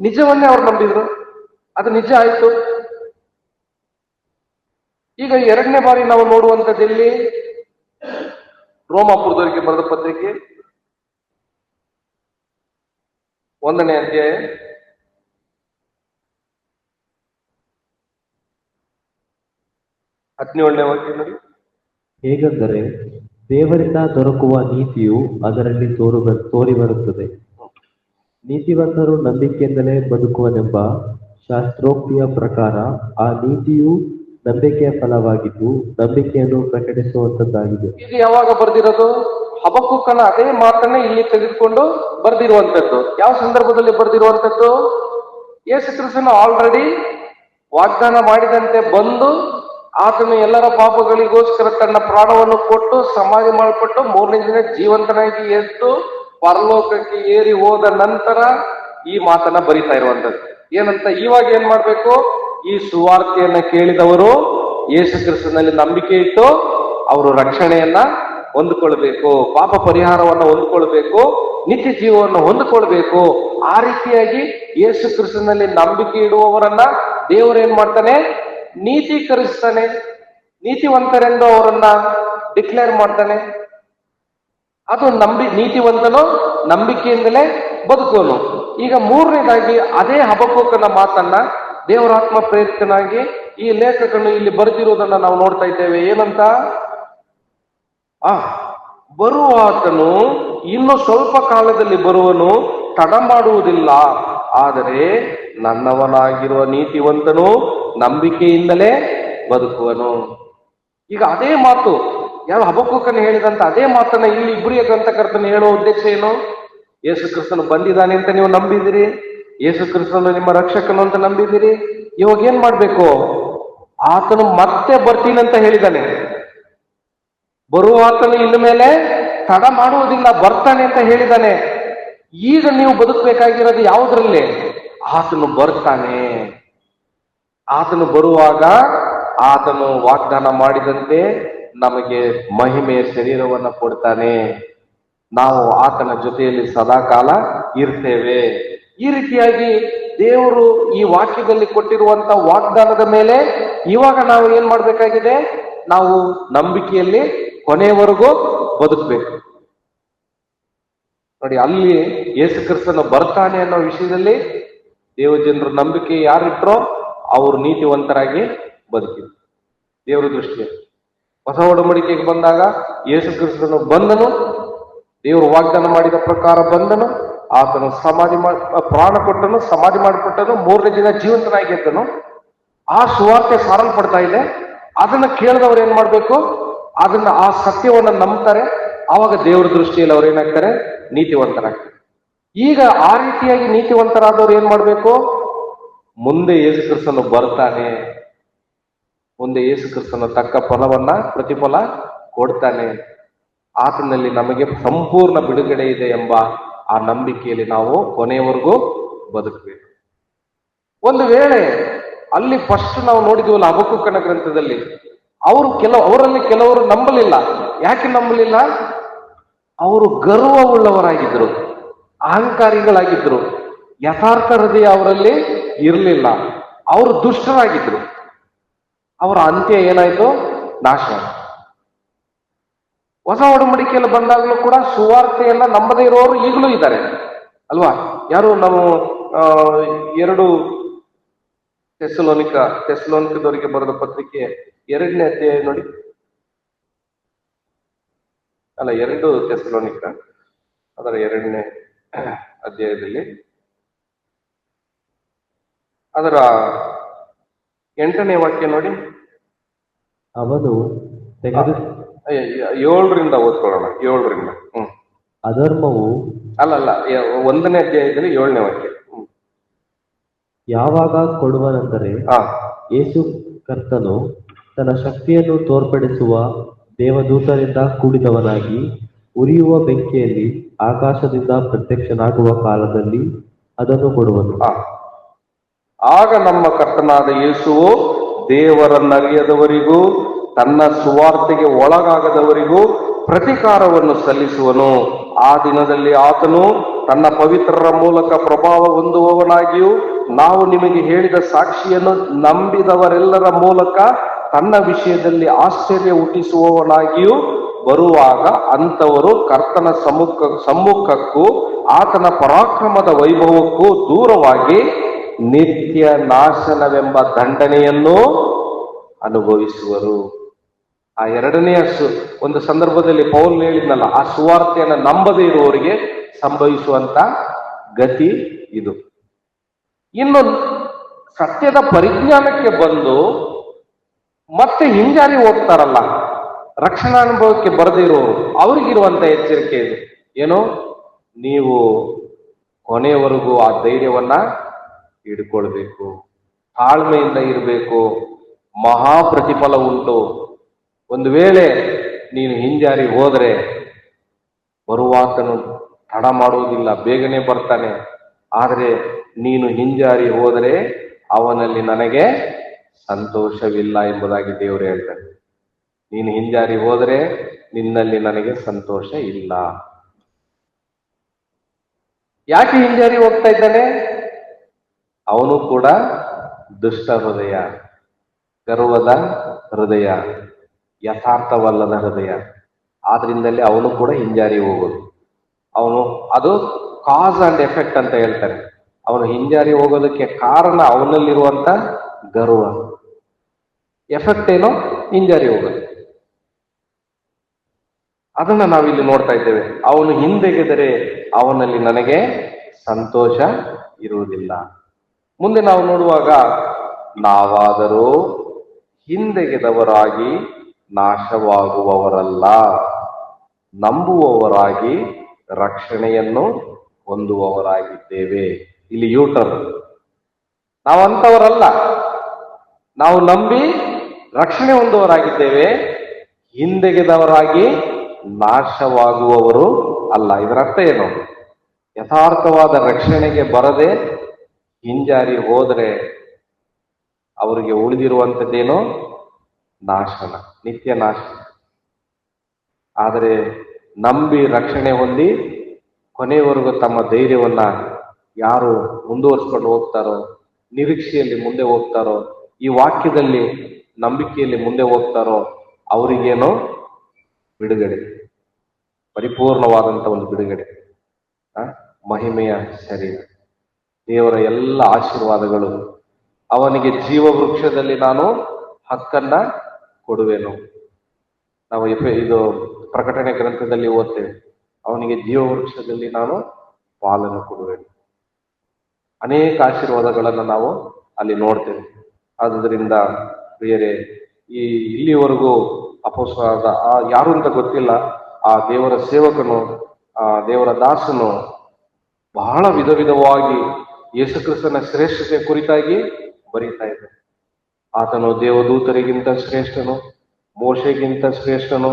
Speaker 3: ನಿಜವನ್ನೇ ಅವ್ರು ನಂಬಿದ್ರು, ಅದು ನಿಜ ಆಯ್ತು. ಈಗ 2ನೇ ಬಾರಿ ನಾವು ನೋಡುವಂಥದ್ದಲ್ಲಿ ರೋಮಾಪುರದವರಿಗೆ ಬರೆದ ಪತ್ರಿಕೆ 1ನೇ ಅಧ್ಯಾಯ 17ನೇ ವಾಕ್ಯ ನೋಡಿ.
Speaker 2: ಹೇಗೆಂದರೆ ದೇವರಿಂದ ದೊರಕುವ ನೀತಿಯು ಅದರಲ್ಲಿ ತೋರಿ ಬರುತ್ತದೆ. ನೀತಿವಂತರು ನಂಬಿಕೆಯಿಂದಲೇ ಬದುಕುವನೆಂಬ ಶಾಸ್ತ್ರೋಕ್ತಿಯ ಪ್ರಕಾರ ಆ ನೀತಿಯು ನಂಬಿಕೆಯ ಫಲವಾಗಿದ್ದು ನಂಬಿಕೆಯನ್ನು ಪ್ರಕಟಿಸುವಂತದ್ದಾಗಿದೆ.
Speaker 3: ಇದು ಯಾವಾಗ ಬರ್ದಿರೋದು? ಹಬಕ್ಕೂಕನ ಅದೇ ಮಾತನ್ನ ಇಲ್ಲಿ ತೆಗೆದುಕೊಂಡು ಬರ್ದಿರುವಂತದ್ದು. ಯಾವ ಸಂದರ್ಭದಲ್ಲಿ ಬರ್ದಿರುವಂತದ್ದು? ಯೇಸು ಕ್ರಿಸ್ತನು ಆಲ್ರೆಡಿ ವಾಗ್ದಾನ ಮಾಡಿದಂತೆ ಬಂದು ಆತನು ಎಲ್ಲರ ಪಾಪಗಳಿಗೋಸ್ಕರ ತನ್ನ ಪ್ರಾಣವನ್ನು ಕೊಟ್ಟು ಸಮಾಧಿ ಮಾಡಲ್ಪಟ್ಟು 3ನೇ ದಿನ ಜೀವಂತನಾಗಿ ಎದ್ದು ಪರಲೋಕಕ್ಕೆ ಏರಿ ಹೋದ ನಂತರ ಈ ಮಾತನ್ನ ಬರಿತಾ ಇರುವಂತದ್ದು. ಏನಂತ? ಇವಾಗ ಏನ್ ಮಾಡ್ಬೇಕು? ಈ ಸುವಾರ್ತೆಯನ್ನ ಕೇಳಿದವರು ಯೇಸು ಕ್ರಿಸ್ತನಲ್ಲಿ ನಂಬಿಕೆ ಇಟ್ಟು ಅವರು ರಕ್ಷಣೆಯನ್ನ ಹೊಂದಿಕೊಳ್ಬೇಕು, ಪಾಪ ಪರಿಹಾರವನ್ನ ಹೊಂದಿಕೊಳ್ಬೇಕು, ನಿತ್ಯ ಜೀವವನ್ನು ಹೊಂದಿಕೊಳ್ಬೇಕು. ಆ ರೀತಿಯಾಗಿ ಯೇಸು ಕ್ರಿಸ್ತನಲ್ಲಿ ನಂಬಿಕೆ ಇಡುವವರನ್ನ ದೇವರು ಏನ್ ಮಾಡ್ತಾನೆ? ನೀತೀಕರಿಸ್ತಾನೆ, ನೀತಿವಂತರೆಂದು ಅವರನ್ನ ಡಿಕ್ಲೇರ್ ಮಾಡ್ತಾನೆ. ಅದು ನೀತಿವಂತನು ನಂಬಿಕೆಯಿಂದಲೇ ಬದುಕೋನು. ಈಗ 3ನೇದಾಗಿ ಅದೇ ಹಬಕ್ಕೂಕನ ಮಾತನ್ನ ದೇವರಾತ್ಮ ಪ್ರೇರಿತನಾಗಿ ಈ ಲೇಖಕನು ಇಲ್ಲಿ ಬರೆದಿರುವುದನ್ನ ನಾವು ನೋಡ್ತಾ ಇದ್ದೇವೆ. ಏನಂತ? ಬರುವ ಆತನು ಇನ್ನು ಸ್ವಲ್ಪ ಕಾಲದಲ್ಲಿ ಬರುವನು, ತಡ ಮಾಡುವುದಿಲ್ಲ. ಆದರೆ ನನ್ನವನಾಗಿರುವ ನೀತಿವಂತನು ನಂಬಿಕೆಯಿಂದಲೇ ಬದುಕುವನು. ಈಗ ಅದೇ ಮಾತು, ಯಾವ ಹಬಕ್ಕೂಕನು ಹೇಳಿದಂತ ಅದೇ ಮಾತನ್ನ ಇಲ್ಲಿ ಇಬ್ರಿಯ ಗ್ರಂಥಕರ್ತನು ಹೇಳುವ ಉದ್ದೇಶ ಏನು? ಯೇಸು ಕ್ರಿಸ್ತನು ಬಂದಿದ್ದಾನೆ ಅಂತ ನೀವು ನಂಬಿದಿರಿ, ಯೇಸು ಕ್ರಿಸ್ತನು ನಿಮ್ಮ ರಕ್ಷಕನು ಅಂತ ನಂಬಿದಿರಿ. ಇವಾಗ ಏನ್ ಮಾಡ್ಬೇಕು? ಆತನು ಮತ್ತೆ ಬರ್ತೀನಿ ಅಂತ ಹೇಳಿದ್ದಾನೆ. ಬರುವ ಆತನು ಇನ್ನು ಮೇಲೆ ತಡ ಮಾಡುವುದಿಲ್ಲ, ಬರ್ತಾನೆ ಅಂತ ಹೇಳಿದ್ದಾನೆ. ಈಗ ನೀವು ಬದುಕಬೇಕಾಗಿರೋದು ಯಾವುದ್ರಲ್ಲಿ? ಆತನು ಬರ್ತಾನೆ. ಆತನು ಬರುವಾಗ ಆತನು ವಾಗ್ದಾನ ಮಾಡಿದಂತೆ ನಮಗೆ ಮಹಿಮೆಯ ಶರೀರವನ್ನ ಕೊಡ್ತಾನೆ. ನಾವು ಆತನ ಜೊತೆಯಲ್ಲಿ ಸದಾಕಾಲ ಇರ್ತೇವೆ. ಈ ರೀತಿಯಾಗಿ ದೇವರು ಈ ವಾಕ್ಯದಲ್ಲಿ ಕೊಟ್ಟಿರುವಂತ ವಾಗ್ದಾನದ ಮೇಲೆ ಇವಾಗ ನಾವು ಏನ್ ಮಾಡ್ಬೇಕಾಗಿದೆ? ನಾವು ನಂಬಿಕೆಯಲ್ಲಿ ಕೊನೆಯವರೆಗೂ ಬದುಕಬೇಕು. ನೋಡಿ, ಅಲ್ಲಿ ಯೇಸು ಕ್ರಿಸ್ತನು ಬರ್ತಾನೆ ಅನ್ನೋ ವಿಷಯದಲ್ಲಿ ದೇವಜನರು ನಂಬಿಕೆ ಯಾರಿಟ್ರೋ ಅವರು ನೀತಿವಂತರಾಗಿ ಬದುಕಿದ್ರು ದೇವರ ದೃಷ್ಟಿಯಲ್ಲಿ. ಹೊಸ ಒಡಂಬಡಿಕೆಗೆ ಬಂದಾಗ ಯೇಸು ಕ್ರಿಸ್ತನು ಬಂದನು, ದೇವರು ವಾಗ್ದಾನ ಮಾಡಿದ ಪ್ರಕಾರ ಬಂದನು, ಆತನು ಪ್ರಾಣ ಕೊಟ್ಟನು, ಸಮಾಧಿ ಮಾಡಿಕೊಟ್ಟನು, 3ನೇ ದಿನ ಜೀವಂತನಾಗಿ ಎದ್ದನು. ಆ ಸುವಾರ್ತೆ ಸಾರಲ್ಪಡ್ತಾ ಇದೆ. ಅದನ್ನ ಕೇಳಿದವ್ರು ಏನ್ ಮಾಡ್ಬೇಕು? ಅದನ್ನ ಆ ಸತ್ಯವನ್ನ ನಂಬ್ತಾರೆ, ಆವಾಗ ದೇವರ ದೃಷ್ಟಿಯಲ್ಲಿ ಅವ್ರು ಏನಾಗ್ತಾರೆ, ನೀತಿವಂತರಾಗ್ತಾರೆ. ಈಗ ಆ ರೀತಿಯಾಗಿ ನೀತಿವಂತರಾದವ್ರು ಏನ್ ಮಾಡ್ಬೇಕು? ಮುಂದೆ ಯೇಸು ಕ್ರಿಸ್ತನು ಬರ್ತಾನೆ, ಮುಂದೆ ಯೇಸು ಕ್ರಿಸ್ತನ ತಕ್ಕ ಫಲವನ್ನ ಪ್ರತಿಫಲ ಕೊಡ್ತಾನೆ, ಆತನಲ್ಲಿ ನಮಗೆ ಸಂಪೂರ್ಣ ಬಿಡುಗಡೆ ಇದೆ ಎಂಬ ಆ ನಂಬಿಕೆಯಲ್ಲಿ ನಾವು ಕೊನೆಯವರೆಗೂ ಬದುಕಬೇಕು. ಒಂದು ವೇಳೆ ಅಲ್ಲಿ ಫಸ್ಟ್ ನಾವು ನೋಡಿದ್ವಲ್ಲ ಹಬಕ್ಕೂಕನ ಗ್ರಂಥದಲ್ಲಿ, ಅವರಲ್ಲಿ ಕೆಲವರು ನಂಬಲಿಲ್ಲ. ಯಾಕೆ ನಂಬಲಿಲ್ಲ? ಅವರು ಗರ್ವವುಳ್ಳವರಾಗಿದ್ರು, ಅಹಂಕಾರಿಗಳಾಗಿದ್ರು, ಯಥಾರ್ಥ ಹೃದಯ ಅವರಲ್ಲಿ ಇರಲಿಲ್ಲ, ಅವರು ದುಷ್ಟರಾಗಿದ್ರು. ಅವರ ಅಂತ್ಯ ಏನಾಯ್ತು? ನಾಶ. ಹೊಸ ಒಡಂಬಡಿಕೆಯಲ್ಲಿ ಬಂದಾಗಲೂ ಕೂಡ ಸುವಾರ್ತೆಯನ್ನ ನಂಬದೇ ಇರೋರು ಈಗಲೂ ಇದ್ದಾರೆ ಅಲ್ವಾ? ಯಾರು ನಾವು 2 ತೆಸಲೋನಿಕದವರಿಗೆ ಬರೆದ ಪತ್ರಿಕೆ 2ನೇ ಅಧ್ಯಾಯ ನೋಡಿ. 2 ತೆಸಲೋನಿಕ ಅದರ 2ನೇ ಅಧ್ಯಾಯದಲ್ಲಿ ಅದರ 8ನೇ ವಾಕ್ಯ ನೋಡಿ.
Speaker 2: ಅವನು ತೆಗೆದು
Speaker 3: 7ರಿಂದ ಓದ್ಕೊಳ್ಳೋಣ. 7ರಿಂದ.
Speaker 2: ಅಧರ್ಮವು
Speaker 3: 1ನೇ ಅಧ್ಯಾಯದಲ್ಲಿ 7ನೇ ವಾಕ್ಯ.
Speaker 2: ಯಾವಾಗ ಕೊಡುವನೆಂದರೆ, ಯೇಸು ಕರ್ತನು ತನ್ನ ಶಕ್ತಿಯನ್ನು ತೋರ್ಪಡಿಸುವ ದೇವದೂತರಿಂದ ಕೂಡಿದವನಾಗಿ ಉರಿಯುವ ಬೆಂಕಿಯಲ್ಲಿ ಆಕಾಶದಿಂದ ಪ್ರತ್ಯಕ್ಷನಾಗುವ ಕಾಲದಲ್ಲಿ ಅದನ್ನು ಕೊಡುವನು.
Speaker 3: ಆಗ ನಮ್ಮ ಕರ್ತನಾದ ಯೇಸುವು ದೇವರನ್ನರಿಯದವರಿಗೂ ತನ್ನ ಸುವಾರ್ತೆಗೆ ಒಳಗಾಗದವರಿಗೂ ಪ್ರತಿಕಾರವನ್ನು ಸಲ್ಲಿಸುವನು. ಆ ದಿನದಲ್ಲಿ ಆತನು ತನ್ನ ಪವಿತ್ರರ ಮೂಲಕ ಪ್ರಭಾವ ಹೊಂದುವವನಾಗಿಯೂ ನಾವು ನಿಮಗೆ ಹೇಳಿದ ಸಾಕ್ಷಿಯನ್ನು ನಂಬಿದವರೆಲ್ಲರ ಮೂಲಕ ತನ್ನ ವಿಷಯದಲ್ಲಿ ಆಶ್ಚರ್ಯ ಹುಟ್ಟಿಸುವವನಾಗಿಯೂ ಬರುವಾಗ ಅಂಥವರು ಕರ್ತನ ಸಮ್ಮುಖಕ್ಕೂ ಆತನ ಪರಾಕ್ರಮದ ವೈಭವಕ್ಕೂ ದೂರವಾಗಿ ನಿತ್ಯ ನಾಶನವೆಂಬ ದಂಡನೆಯನ್ನು ಅನುಭವಿಸುವರು. ಆ 2ನೇ ಒಂದು ಸಂದರ್ಭದಲ್ಲಿ ಪೌಲ್ ಹೇಳಿದ್ನಲ್ಲ, ಆ ಸುವಾರ್ತೆಯನ್ನ ನಂಬದೇ ಇರುವವರಿಗೆ ಸಂಭವಿಸುವಂತ ಗತಿ ಇದು. ಇನ್ನು ಸತ್ಯದ ಪರಿಜ್ಞಾನಕ್ಕೆ ಬಂದು ಮತ್ತೆ ಹಿಂಜಾರಿ ಹೋಗ್ತಾರಲ್ಲ, ರಕ್ಷಣಾನುಭವಕ್ಕೆ ಬರದೇ ಇರೋರು, ಅವ್ರಿಗಿರುವಂತ ಎಚ್ಚರಿಕೆ ಇದು. ಏನು? ನೀವು ಕೊನೆಯವರೆಗೂ ಆ ಧೈರ್ಯವನ್ನ ಹಿಡ್ಕೊಳ್ಬೇಕು, ತಾಳ್ಮೆಯಿಂದ ಇರಬೇಕು, ಮಹಾ ಪ್ರತಿಫಲ ಉಂಟು. ಒಂದು ವೇಳೆ ನೀನು ಹಿಂಜಾರಿ ಹೋದ್ರೆ ಬರುವಾತನು ತಡ ಮಾಡುವುದಿಲ್ಲ, ಬೇಗನೆ ಬರ್ತಾನೆ. ಆದರೆ ನೀನು ಹಿಂಜಾರಿ ಹೋದರೆ ಅವನಲ್ಲಿ ನನಗೆ ಸಂತೋಷವಿಲ್ಲ ಎಂಬುದಾಗಿ ದೇವರು ಹೇಳ್ತಾನೆ. ನೀನು ಹಿಂಜಾರಿ ಹೋದರೆ ನಿನ್ನಲ್ಲಿ ನನಗೆ ಸಂತೋಷ ಇಲ್ಲ. ಯಾಕೆ ಹಿಂಜಾರಿ ಹೋಗ್ತಾ ಇದ್ದಾನೆ? ಅವನು ಕೂಡ ದುಷ್ಟ ಹೃದಯ, ಗರ್ವದ ಹೃದಯ, ಯಥಾರ್ಥವಲ್ಲದ ಹೃದಯ. ಆದ್ರಿಂದಲೇ ಅವನು ಕೂಡ ಹಿಂಜಾರಿ ಹೋಗೋದು. ಅದು ಕಾಸ್ ಅಂಡ್ ಎಫೆಕ್ಟ್ ಅಂತ ಹೇಳ್ತಾರೆ. ಅವನು ಹಿಂಜಾರಿ ಹೋಗೋದಕ್ಕೆ ಕಾರಣ ಅವನಲ್ಲಿರುವಂತ ಗರ್ವ, ಎಫೆಕ್ಟ್ ಏನೋ ಹಿಂಜಾರಿ ಹೋಗೋದು. ಅದನ್ನ ನಾವಿಲ್ಲಿ ನೋಡ್ತಾ ಇದ್ದೇವೆ. ಅವನು ಹಿಂದೆಗೆದರೆ ಅವನಲ್ಲಿ ನನಗೆ ಸಂತೋಷ ಇರುವುದಿಲ್ಲ. ಮುಂದೆ ನಾವು ನೋಡುವಾಗ, ನಾವಾದರೂ ಹಿಂದೆಗೆದವರಾಗಿ ನಾಶವಾಗುವವರಲ್ಲ, ನಂಬುವವರಾಗಿ ರಕ್ಷಣೆಯನ್ನು ಹೊಂದುವವರಾಗಿದ್ದೇವೆ. ಇಲ್ಲಿ ಯೂಟರ್. ನಾವಂತವರಲ್ಲ, ನಾವು ನಂಬಿ ರಕ್ಷಣೆ ಹೊಂದುವವರಾಗಿದ್ದೇವೆ, ಹಿಂದೆಗೆದವರಾಗಿ ನಾಶವಾಗುವವರು ಅಲ್ಲ. ಇದರ ಅರ್ಥ ಏನು? ಯಥಾರ್ಥವಾದ ರಕ್ಷಣೆಗೆ ಬರದೆ ಹಿಂಜಾರಿ ಹೋದರೆ ಅವರಿಗೆ ಉಳಿದಿರುವಂಥದ್ದೇನೋ ನಾಶನ, ನಿತ್ಯ ನಾಶ. ಆದರೆ ನಂಬಿ ರಕ್ಷಣೆ ಹೊಂದಿ ಕೊನೆಯವರೆಗೂ ತಮ್ಮ ಧೈರ್ಯವನ್ನ ಯಾರು ಮುಂದುವರಿಸ್ಕೊಂಡು ಹೋಗ್ತಾರೋ, ನಿರೀಕ್ಷೆಯಲ್ಲಿ ಮುಂದೆ ಹೋಗ್ತಾರೋ, ಈ ವಾಕ್ಯದಲ್ಲಿ ನಂಬಿಕೆಯಲ್ಲಿ ಮುಂದೆ ಹೋಗ್ತಾರೋ, ಅವರಿಗೇನೋ ಬಿಡುಗಡೆ, ಪರಿಪೂರ್ಣವಾದಂಥ ಒಂದು ಬಿಡುಗಡೆ, ಮಹಿಮೆಯ ಶರೀರ, ದೇವರ ಎಲ್ಲ ಆಶೀರ್ವಾದಗಳು. ಅವನಿಗೆ ಜೀವ ವೃಕ್ಷದಲ್ಲಿ ನಾನು ಹಕ್ಕನ್ನ ಕೊಡುವೆನು. ನಾವು ಇದು ಪ್ರಕಟಣೆ ಗ್ರಂಥದಲ್ಲಿ ಓದ್ತೇವೆ, ಅವನಿಗೆ ಜೀವ ವೃಕ್ಷದಲ್ಲಿ ನಾನು ಪಾಲನ್ನು ಕೊಡುವೆನು. ಅನೇಕ ಆಶೀರ್ವಾದಗಳನ್ನು ನಾವು ಅಲ್ಲಿ ನೋಡ್ತೇವೆ. ಆದುದರಿಂದ ಪ್ರಿಯರೇ, ಇಲ್ಲಿವರೆಗೂ ಅಪೊಸ್ತಲನಾದ ಯಾರು ಅಂತ ಗೊತ್ತಿಲ್ಲ, ಆ ದೇವರ ಸೇವಕನು, ಆ ದೇವರ ದಾಸನು ಬಹಳ ವಿಧ ವಿಧವಾಗಿ ಯೇಸುಕ್ರಿಸ್ತನ ಶ್ರೇಷ್ಠತೆ ಕುರಿತಾಗಿ ಬರೀತಾ ಇದ್ದಾರೆ. ಆತನು ದೇವದೂತರಿಗಿಂತ ಶ್ರೇಷ್ಠನು, ಮೋಶೆಗಿಂತ ಶ್ರೇಷ್ಠನು,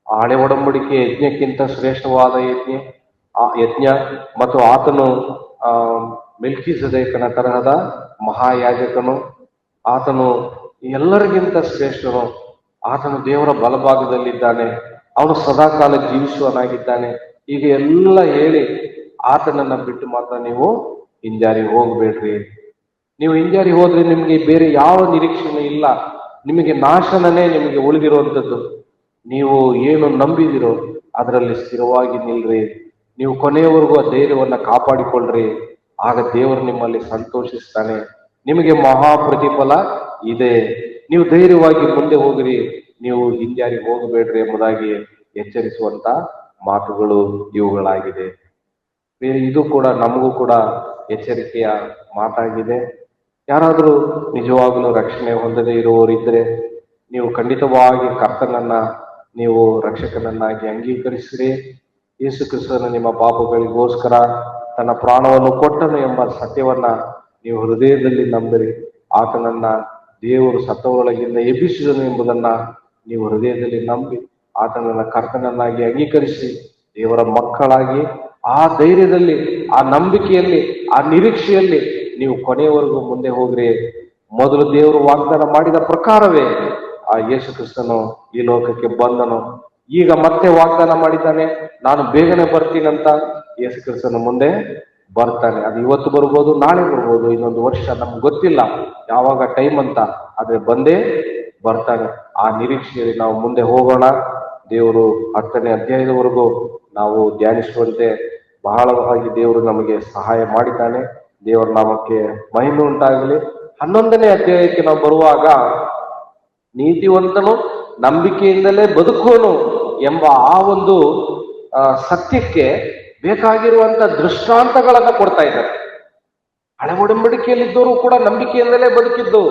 Speaker 3: ಹಳೆ ಒಡಂಬಡಿಕೆ ಯಜ್ಞಕ್ಕಿಂತ ಶ್ರೇಷ್ಠವಾದ ಯಜ್ಞ ಮತ್ತು ಆತನು ಆ ಮೆಲ್ಕಿಸೆದೇಕನ ತರಹದ ಮಹಾಯಾಜಕನು, ಆತನು ಎಲ್ಲರಿಗಿಂತ ಶ್ರೇಷ್ಠನು, ಆತನು ದೇವರ ಬಲಭಾಗದಲ್ಲಿದ್ದಾನೆ, ಅವನು ಸದಾಕಾಲ ಜೀವಿಸುವನಾಗಿದ್ದಾನೆ. ಈಗ ಎಲ್ಲ ಹೇಳಿ ಆತನನ್ನ ಬಿಟ್ಟು ಮಾತ್ರ ನೀವು ಹಿಂಜಾರಿ ಹೋಗ್ಬೇಡ್ರಿ. ನೀವು ಹಿಂಜಾರಿ ಹೋದ್ರೆ ನಿಮ್ಗೆ ಬೇರೆ ಯಾವ ನಿರೀಕ್ಷೆನೂ ಇಲ್ಲ, ನಿಮಗೆ ನಾಶನನೇ ನಿಮಗೆ ಉಳಿದಿರುವಂಥದ್ದು. ನೀವು ಏನು ನಂಬಿದಿರೋ ಅದರಲ್ಲಿ ಸ್ಥಿರವಾಗಿ ನಿಲ್ರಿ, ನೀವು ಕೊನೆಯವರೆಗೂ ಆ ಧೈರ್ಯವನ್ನ ಕಾಪಾಡಿಕೊಳ್ಳ್ರಿ. ಆಗ ದೇವರು ನಿಮ್ಮಲ್ಲಿ ಸಂತೋಷಿಸ್ತಾನೆ, ನಿಮಗೆ ಮಹಾ ಪ್ರತಿಫಲ ಇದೆ. ನೀವು ಧೈರ್ಯವಾಗಿ ಮುಂದೆ ಹೋಗ್ರಿ, ನೀವು ಹಿಂಜಾರಿ ಹೋಗಬೇಡ್ರಿ ಎಂಬುದಾಗಿ ಎಚ್ಚರಿಸುವಂತ ಮಾತುಗಳು ಇವುಗಳಾಗಿದೆ. ಇದು ಕೂಡ ನಮಗೂ ಕೂಡ ಎಚ್ಚರಿಕೆಯ ಮಾತಾಗಿದೆ. ಯಾರಾದರೂ ನಿಜವಾಗಲೂ ರಕ್ಷಣೆ ಹೊಂದದೇ ಇರುವವರಿದ್ದರೆ ನೀವು ಖಂಡಿತವಾಗಿ ಕರ್ತನನ್ನ ನೀವು ರಕ್ಷಕನನ್ನಾಗಿ ಅಂಗೀಕರಿಸಿರಿ. ಯೇಸು ಕ್ರಿಸ್ತನು ನಿಮ್ಮ ಪಾಪಗಳಿಗೋಸ್ಕರ ತನ್ನ ಪ್ರಾಣವನ್ನು ಕೊಟ್ಟನು ಎಂಬ ಸತ್ಯವನ್ನ ನೀವು ಹೃದಯದಲ್ಲಿ ನಂಬಿರಿ. ಆತನನ್ನ ದೇವರು ಸತ್ತವರೊಳಗಿಂದ ಎಬ್ಬಿಸಿದನು ಎಂಬುದನ್ನ ನೀವು ಹೃದಯದಲ್ಲಿ ನಂಬಿ ಆತನನ್ನ ಕರ್ತನನ್ನಾಗಿ ಅಂಗೀಕರಿಸಿ ದೇವರ ಮಕ್ಕಳಾಗಿ ಆ ಧೈರ್ಯದಲ್ಲಿ, ಆ ನಂಬಿಕೆಯಲ್ಲಿ, ಆ ನಿರೀಕ್ಷೆಯಲ್ಲಿ ನೀವು ಕೊನೆಯವರೆಗೂ ಮುಂದೆ ಹೋಗ್ರಿ. ಮೊದಲು ದೇವರು ವಾಗ್ದಾನ ಮಾಡಿದ ಪ್ರಕಾರವೇ ಆ ಯೇಸು ಕ್ರಿಸ್ತನು ಈ ಲೋಕಕ್ಕೆ ಬಂದನು. ಈಗ ಮತ್ತೆ ವಾಗ್ದಾನ ಮಾಡಿದ್ದಾನೆ, ನಾನು ಬೇಗನೆ ಬರ್ತೀನಂತ. ಯೇಸು ಕ್ರಿಸ್ತನು ಮುಂದೆ ಬರ್ತಾನೆ. ಅದು ಇವತ್ತು ಬರ್ಬೋದು, ನಾಳೆ ಬರ್ಬೋದು, ಇನ್ನೊಂದು ವರ್ಷ, ನಮ್ಗೆ ಗೊತ್ತಿಲ್ಲ ಯಾವಾಗ ಟೈಮ್ ಅಂತ, ಆದ್ರೆ ಬಂದೇ ಬರ್ತಾನೆ. ಆ ನಿರೀಕ್ಷೆಯಲ್ಲಿ ನಾವು ಮುಂದೆ ಹೋಗೋಣ. ದೇವರು 10ನೇ ಅಧ್ಯಾಯದವರೆಗೂ ನಾವು ಧ್ಯಾನಿಸುವಂತೆ ಬಹಳವಾಗಿ ದೇವರು ನಮಗೆ ಸಹಾಯ ಮಾಡಿದ್ದಾನೆ. ದೇವರ ನಾಮಕ್ಕೆ ಮಹಿಮೆ ಉಂಟಾಗಲಿ. 11ನೇ ಅಧ್ಯಾಯಕ್ಕೆ ನಾವು ಬರುವಾಗ, ನೀತಿವಂತನು ನಂಬಿಕೆಯಿಂದಲೇ ಬದುಕೋನು ಎಂಬ ಆ ಒಂದು ಸತ್ಯಕ್ಕೆ ಬೇಕಾಗಿರುವಂತ ದೃಷ್ಟಾಂತಗಳನ್ನ ಕೊಡ್ತಾ ಇದ್ದಾರೆ. ಹಳೆ ಒಡಂಬಡಿಕೆಯಲ್ಲಿದ್ದವರು ಕೂಡ ನಂಬಿಕೆಯಿಂದಲೇ ಬದುಕಿದ್ದು,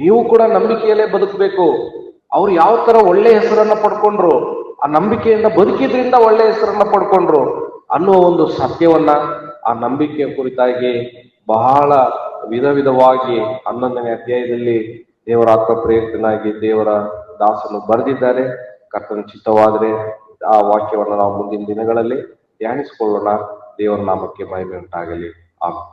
Speaker 3: ನೀವು ಕೂಡ ನಂಬಿಕೆಯಲ್ಲೇ ಬದುಕಬೇಕು. ಅವ್ರು ಯಾವ ತರ ಒಳ್ಳೆ ಹೆಸರನ್ನ ಪಡ್ಕೊಂಡ್ರು, ಆ ನಂಬಿಕೆಯಿಂದ ಬದುಕಿದ್ರಿಂದ ಒಳ್ಳೆ ಹೆಸರನ್ನ ಪಡ್ಕೊಂಡ್ರು ಅನ್ನುವ ಒಂದು ಸತ್ಯವನ್ನ, ಆ ನಂಬಿಕೆಯ ಕುರಿತಾಗಿ ಬಹಳ ವಿಧ ವಿಧವಾಗಿ 11ನೇ ಅಧ್ಯಾಯದಲ್ಲಿ ದೇವರಾತ್ಮ ಪ್ರೇರಿತನಾಗಿ ದೇವರ ದಾಸನು ಬರೆದಿದ್ದಾರೆ. ಕರ್ತನ ಚಿತ್ತವಾದರೆ ಆ ವಾಕ್ಯವನ್ನು ನಾವು ಮುಂದಿನ ದಿನಗಳಲ್ಲಿ ಧ್ಯಾನಿಸಿಕೊಳ್ಳೋಣ. ದೇವರ ನಾಮಕ್ಕೆ ಮಹಿಮೆ ಉಂಟಾಗಲಿ. ಆಮೆನ್.